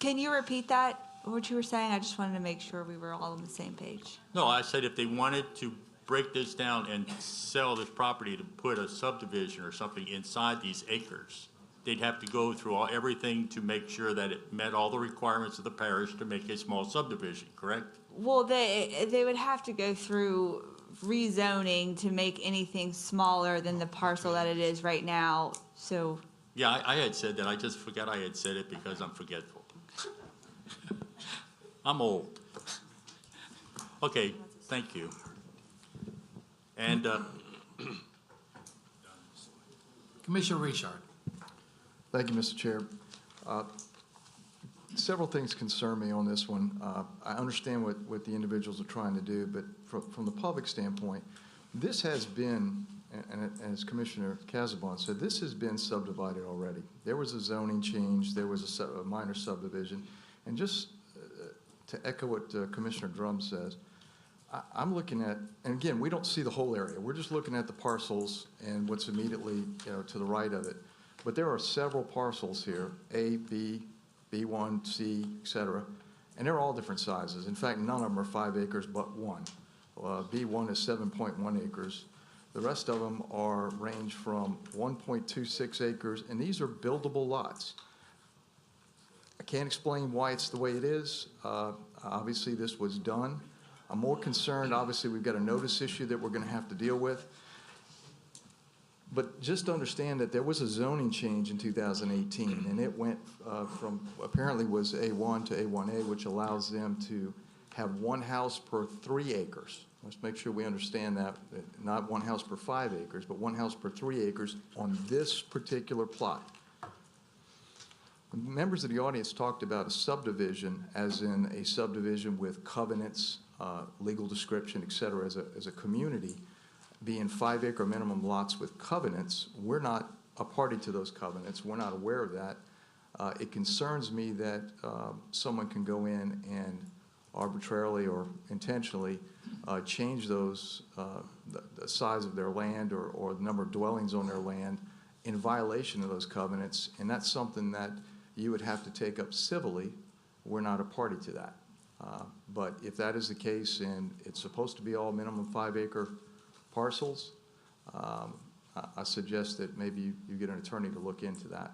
[SPEAKER 16] can you repeat that, what you were saying? I just wanted to make sure we were all on the same page.
[SPEAKER 17] no, I said if they wanted to break this down and sell this property to put a subdivision or something inside these acres, they'd have to go through everything to make sure that it met all the requirements of the parish to make a small subdivision, correct?
[SPEAKER 16] Well, they would have to go through rezoning to make anything smaller than the parcel that it is right now, so.
[SPEAKER 17] Yeah, I had said that, I just forgot I had said it because I'm forgetful. I'm old. Okay, thank you. And,
[SPEAKER 1] Commissioner Richard.
[SPEAKER 20] Thank you, Mr. Chair. Several things concern me on this one. I understand what the individuals are trying to do, but from the public standpoint, this has been and as Commissioner Casabon said, this has been subdivided already. There was a zoning change, there was a minor subdivision, and just to echo what Commissioner Drum says, I'm looking at, and again, we don't see the whole area. We're just looking at the parcels and what's immediately, to the right of it. But there are several parcels here, A, B, B1, C, et cetera, and they're all different sizes. In fact, none of them are 5 acres but one. B1 is 7.1 acres. The rest of them range from 1.26 acres, and these are buildable lots. I can't explain why it's the way it is. Obviously, this was done. I'm more concerned, obviously, we've got a notice issue that we're going to have to deal with. But just understand that there was a zoning change in 2018, and it went from, apparently was A1 to A1A, which allows them to have one house per 3 acres. Let's make sure we understand that, not one house per 5 acres, but one house per 3 acres on this particular plot. Members of the audience talked about a subdivision, as in a subdivision with covenants, legal description, et cetera, as a community, being 5 acre minimum lots with covenants. We're not a party to those covenants. We're not aware of that. It concerns me that someone can go in and arbitrarily or intentionally change those, the size of their land or the number of dwellings on their land in violation of those covenants, and that's something that you would have to take up civilly. We're not a party to that. But if that is the case and it's supposed to be all minimum 5 acre parcels, I suggest that maybe you get an attorney to look into that.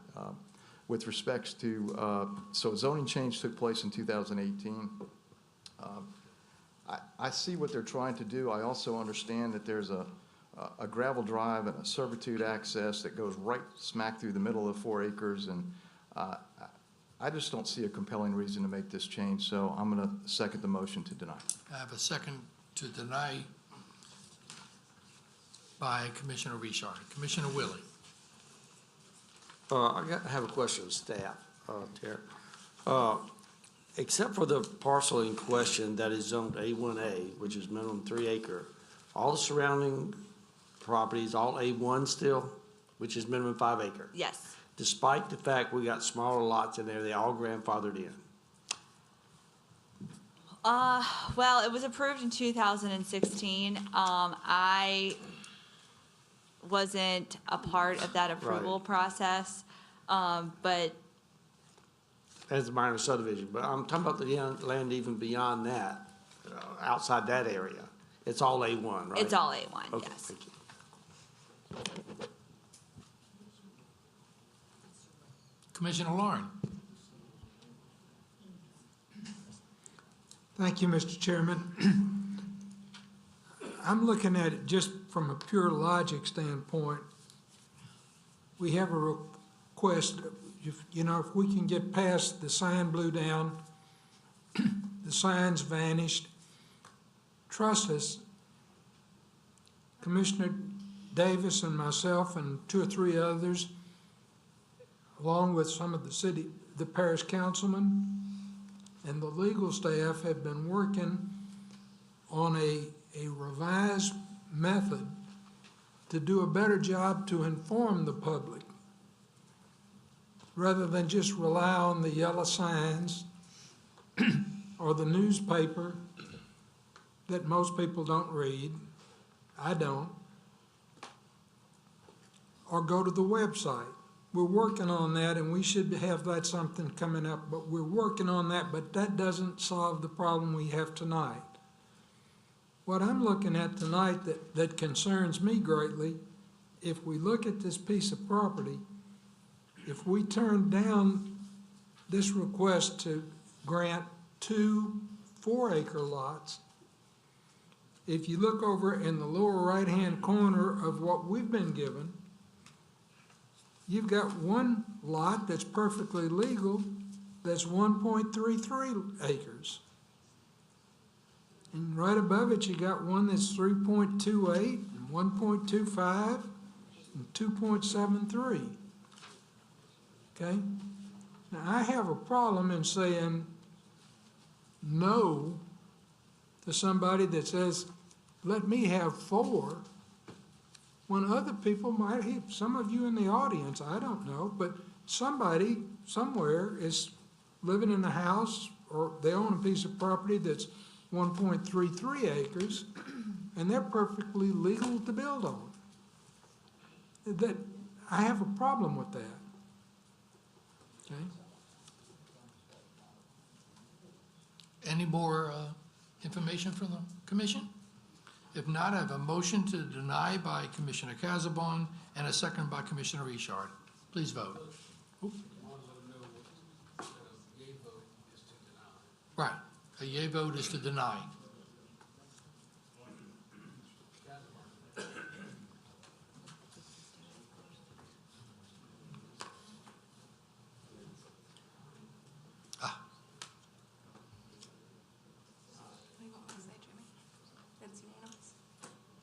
[SPEAKER 20] With respects to, so zoning change took place in 2018. I see what they're trying to do. I also understand that there's a gravel drive and a servitude access that goes right smack through the middle of 4 acres, and I just don't see a compelling reason to make this change, so I'm going to second the motion to deny.
[SPEAKER 1] I have a second to deny by Commissioner Richard. Commissioner Willie.
[SPEAKER 5] I have a question of staff, Terry. Except for the parcel in question that is zoned A1A, which is minimum 3 acre, all the surrounding properties, all A1 still, which is minimum 5 acre?
[SPEAKER 16] Yes.
[SPEAKER 5] Despite the fact we got smaller lots in there, they all grandfathered in.
[SPEAKER 16] Well, it was approved in 2016. I wasn't a part of that approval process, but
[SPEAKER 5] As a minor subdivision, but I'm talking about the land even beyond that, outside that area. It's all A1, right?
[SPEAKER 16] it's all A1,
[SPEAKER 5] Okay,
[SPEAKER 16] yes.
[SPEAKER 5] thank you.
[SPEAKER 1] Commissioner Lauren.
[SPEAKER 15] Thank you, Mr. Chairman. I'm looking at it just from a pure logic standpoint. We have a request, if we can get past the sign blew down, the signs vanished. Trust us, Commissioner Davis and myself and 2 or 3 others, along with some of the parish councilmen and the legal staff, have been working on a revised method to do a better job to inform the public, rather than just rely on the yellow signs or the newspaper that most people don't read. I don't. Or go to the website. We're working on that, and we should have that something coming up, but we're working on that, but that doesn't solve the problem we have tonight. What I'm looking at tonight that concerns me greatly, if we look at this piece of property, if we turn down this request to grant 2 4-acre lots, if you look over in the lower right-hand corner of what we've been given, you've got one lot that's perfectly legal, that's 1.33 acres. And right above it, you got one that's 3.28, and 1.25, and 2.73. Okay? Now, I have a problem in saying no to somebody that says, let me have 4 when other people might, some of you in the audience, I don't know, but somebody somewhere is living in a house or they own a piece of property that's 1.33 acres and they're perfectly legal to build on. That, I have a problem with that. Okay?
[SPEAKER 1] Any more information from the commission? If not, I have a motion to deny by Commissioner Casabon and a second by Commissioner Richard. Please vote. Right, a yea vote is to deny.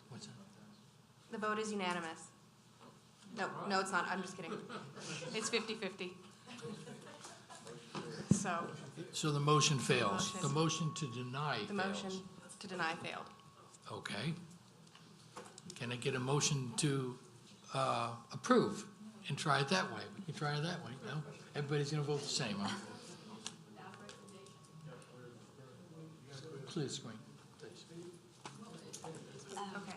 [SPEAKER 1] What's that?
[SPEAKER 2] The vote is unanimous. No, it's not. I'm just kidding. It's 50-50. So
[SPEAKER 1] the motion fails.
[SPEAKER 2] Motion.
[SPEAKER 1] The motion to deny
[SPEAKER 2] the
[SPEAKER 1] fails.
[SPEAKER 2] motion to deny failed.
[SPEAKER 1] Okay. Can I get a motion to approve and try it that way? We can try it that way, no? Everybody's gonna vote the same, huh? Clear the screen, please.
[SPEAKER 2] Okay.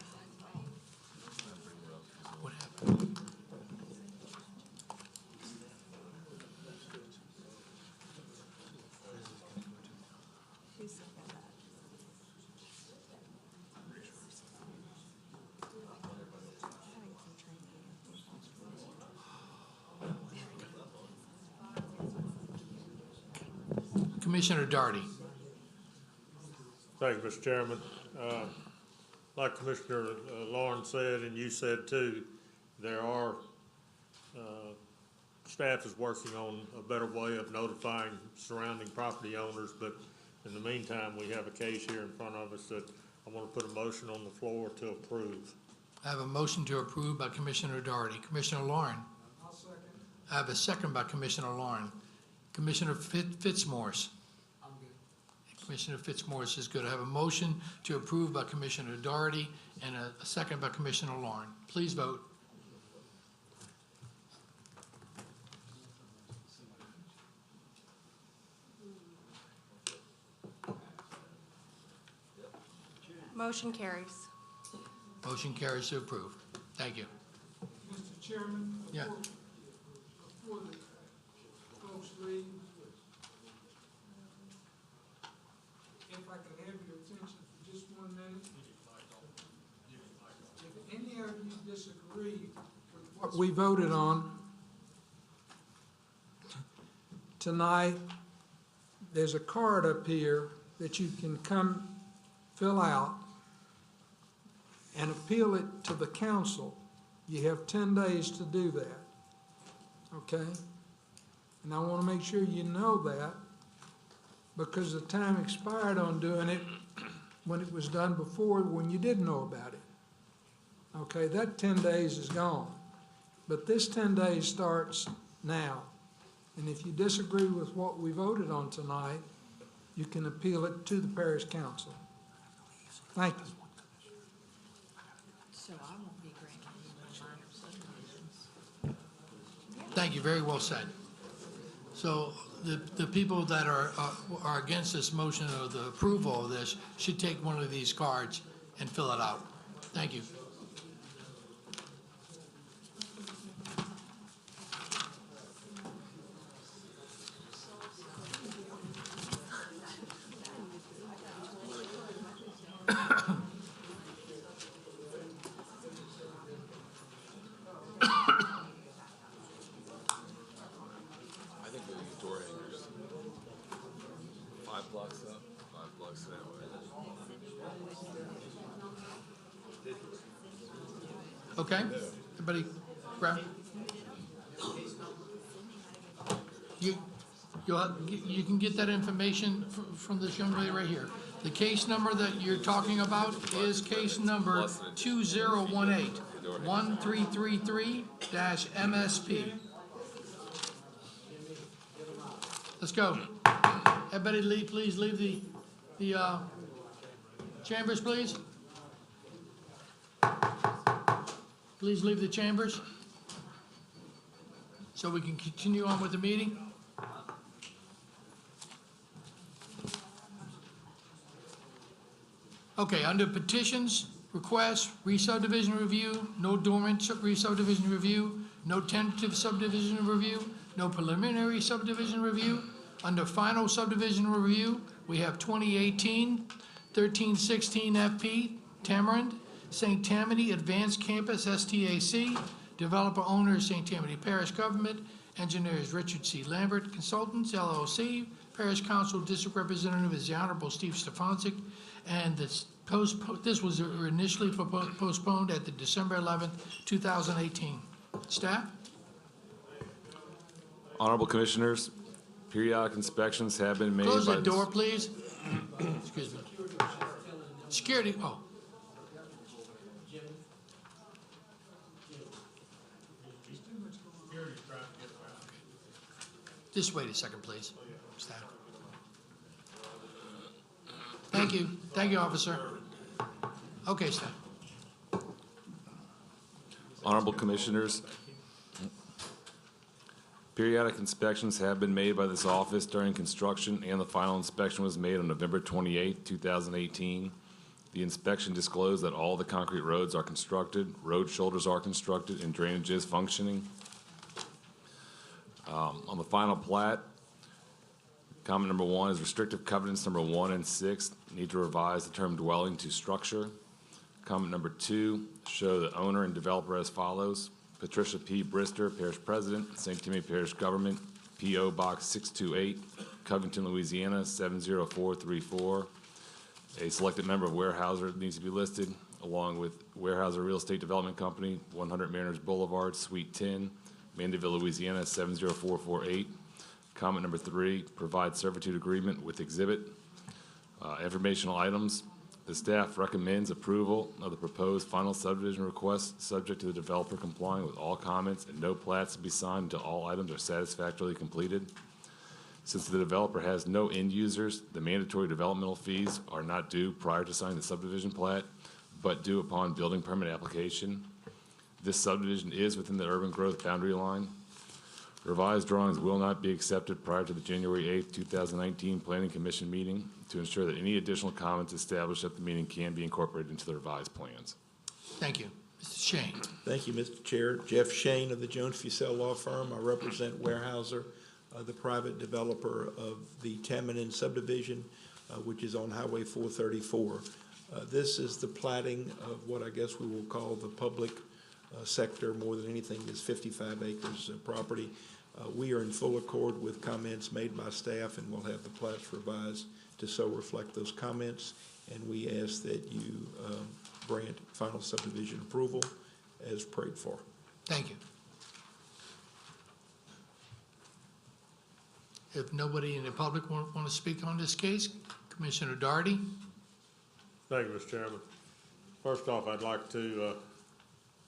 [SPEAKER 1] What happened? Commissioner Darty.
[SPEAKER 19] Thank you, Mr. Chairman. Like Commissioner Lawrence said, and you said too, there are, staff is working on a better way of notifying surrounding property owners, but in the meantime, we have a case here in front of us that I want to put a motion on the floor to approve.
[SPEAKER 1] I have a motion to approve by Commissioner Doherty. Commissioner Lauren.
[SPEAKER 15] I'll second.
[SPEAKER 1] I have a second by Commissioner Lauren. Commissioner Fitzmaurice.
[SPEAKER 12] I'm good.
[SPEAKER 1] Commissioner Fitzmaurice is good. I have a motion to approve by Commissioner Doherty and a second by Commissioner Lauren. Please vote.
[SPEAKER 2] Motion carries.
[SPEAKER 1] Motion carries to approve. Thank you.
[SPEAKER 15] Mr. Chairman?
[SPEAKER 1] Yeah.
[SPEAKER 15] Before the folks leave, if I could have your attention for just 1 minute. If any of you disagree with what we voted on tonight, there's a card up here that you can come fill out and appeal it to the council. You have 10 days to do that, okay? And I want to make sure you know that because the time expired on doing it when it was done before, when you didn't know about it. Okay, that 10 days is gone. But this 10 days starts now. And if you disagree with what we voted on tonight, you can appeal it to the parish council. Thank you.
[SPEAKER 18] So I won't be granting any minor subdivisions.
[SPEAKER 1] Thank you. Very well said. So the people that are against this motion or the approval of this should take one of these cards and fill it out. Thank you.
[SPEAKER 21] I think we need door hangers. 5 blocks up, 5 blocks that way.
[SPEAKER 1] Okay? Everybody grab? You can get that information from this young lady right here. The case number that you're talking about is case number 2018-1333-MSP. Let's go. Everybody please leave the chambers, please. please leave the chambers so we can continue on with the meeting. Okay, under petitions, requests, re-subdivision review, no dormant re-subdivision review, no tentative subdivision review, no preliminary subdivision review. Under final subdivision review, we have 2018-1316 FP, Tamarind, St. Tammany Advanced Campus, STAC, developer owner, St. Tammany Parish Government, engineers Richard C. Lambert Consultants, LLC, Parish Council District Representative is the Honorable Steve Stefanczyk, and this was initially postponed at the December 11th, 2018. Staff?
[SPEAKER 21] Honorable Commissioners, periodic inspections have been made by
[SPEAKER 1] Close
[SPEAKER 21] the...
[SPEAKER 1] that door, please. Excuse me. Security, oh. Just wait a second, please, staff. Thank you. Thank you, officer. Okay, staff.
[SPEAKER 21] Honorable Commissioners, periodic inspections have been made by this office during construction, and the final inspection was made on November 28, 2018. The inspection disclosed that all the concrete roads are constructed, road shoulders are constructed, and drainage is functioning. On the final plat, comment number 1 is restrictive covenants number 1 and 6 need to revise the term dwelling to structure. Comment number 2, show the owner and developer as follows. Patricia P. Brister, Parish President, St. Timothy Parish Government, P.O. Box 628, Covington, Louisiana 70434. A selected member of Weyerhaeuser needs to be listed, along with Weyerhaeuser Real Estate Development Company, 100 Mariners Boulevard, Suite 10, Mandeville, Louisiana 70448. Comment number 3, provide servitude agreement with exhibit. Informational items. The staff recommends approval of the proposed final subdivision request, subject to the developer complying with all comments and no plats to be signed until all items are satisfactorily completed. Since the developer has no end users, the mandatory developmental fees are not due prior to signing the subdivision plat, but due upon building permit application. This subdivision is within the urban growth boundary line. Revised drawings will not be accepted prior to the January 8th, 2019 Planning Commission meeting to ensure that any additional comments established at the meeting can be incorporated into the revised plans.
[SPEAKER 1] Thank you. Mr. Shane.
[SPEAKER 8] Thank you, Mr. Chair. Jeff Shane of the Jones Fussell Law Firm. I represent Weyerhaeuser, the private developer of the Tammany subdivision, which is on Highway 434. This is the platting of what I guess we will call the public sector. More than anything, is 55 acres of property. We are in full accord with comments made by staff, and we'll have the plats revised to so reflect those comments. And we ask that you grant final subdivision approval as prayed for.
[SPEAKER 1] Thank you. If nobody in the public want to speak on this case, Commissioner Daugherty.
[SPEAKER 19] Thank you, Mr. Chairman. First off, I'd like to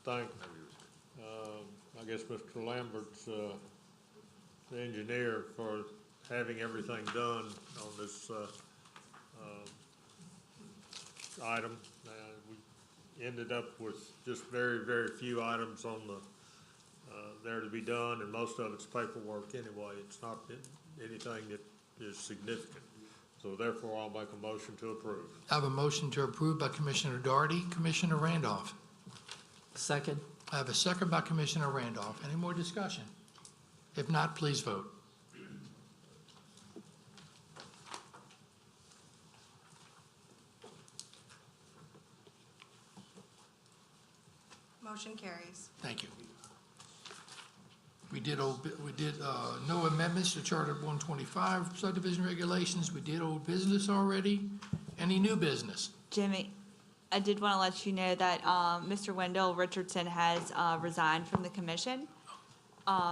[SPEAKER 19] thank, I guess, Mr. Lambert's, the engineer, for having everything done on this item. We ended up with just very, very few items on the there to be done, and most of it's paperwork anyway. It's not anything that is significant. So therefore, I'll make a motion to approve.
[SPEAKER 1] I have a motion to approve by Commissioner Daugherty. Commissioner Randolph.
[SPEAKER 18] Second.
[SPEAKER 1] I have a second by Commissioner Randolph. Any more discussion? If not, please vote.
[SPEAKER 2] Motion carries.
[SPEAKER 1] Thank you. We did no amendments to Charter 125 subdivision regulations. We did old business already. Any new business?
[SPEAKER 16] Jimmy, I did want to let you know that Mr. Wendell Richardson has resigned from the commission.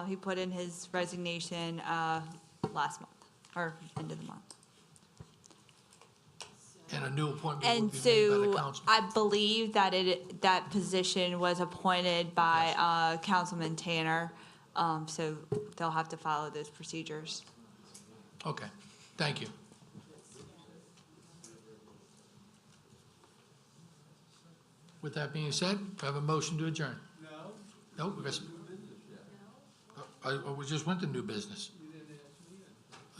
[SPEAKER 16] He put in his resignation last month, or end of the month.
[SPEAKER 1] And a new appointment
[SPEAKER 16] And
[SPEAKER 1] would be made by the
[SPEAKER 16] so
[SPEAKER 1] council.
[SPEAKER 16] I believe that that position was appointed by Councilman Tanner. So they'll have to follow those procedures.
[SPEAKER 1] Okay, thank you. With that being said, I have a motion to adjourn.
[SPEAKER 12] No.
[SPEAKER 1] No, because we just went to new business.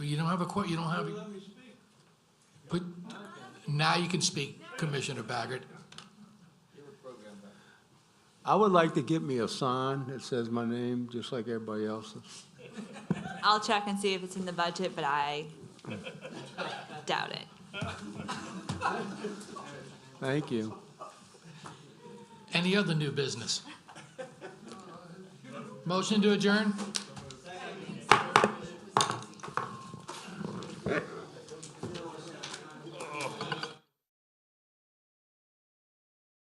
[SPEAKER 1] You don't have you don't have, but now you can speak, Commissioner Baggett.
[SPEAKER 11] I would like to get me a sign that says my name, just like everybody else's.
[SPEAKER 16] I'll check and see if it's in the budget, but I doubt it.
[SPEAKER 11] Thank you.
[SPEAKER 1] Any other new business? Motion to adjourn?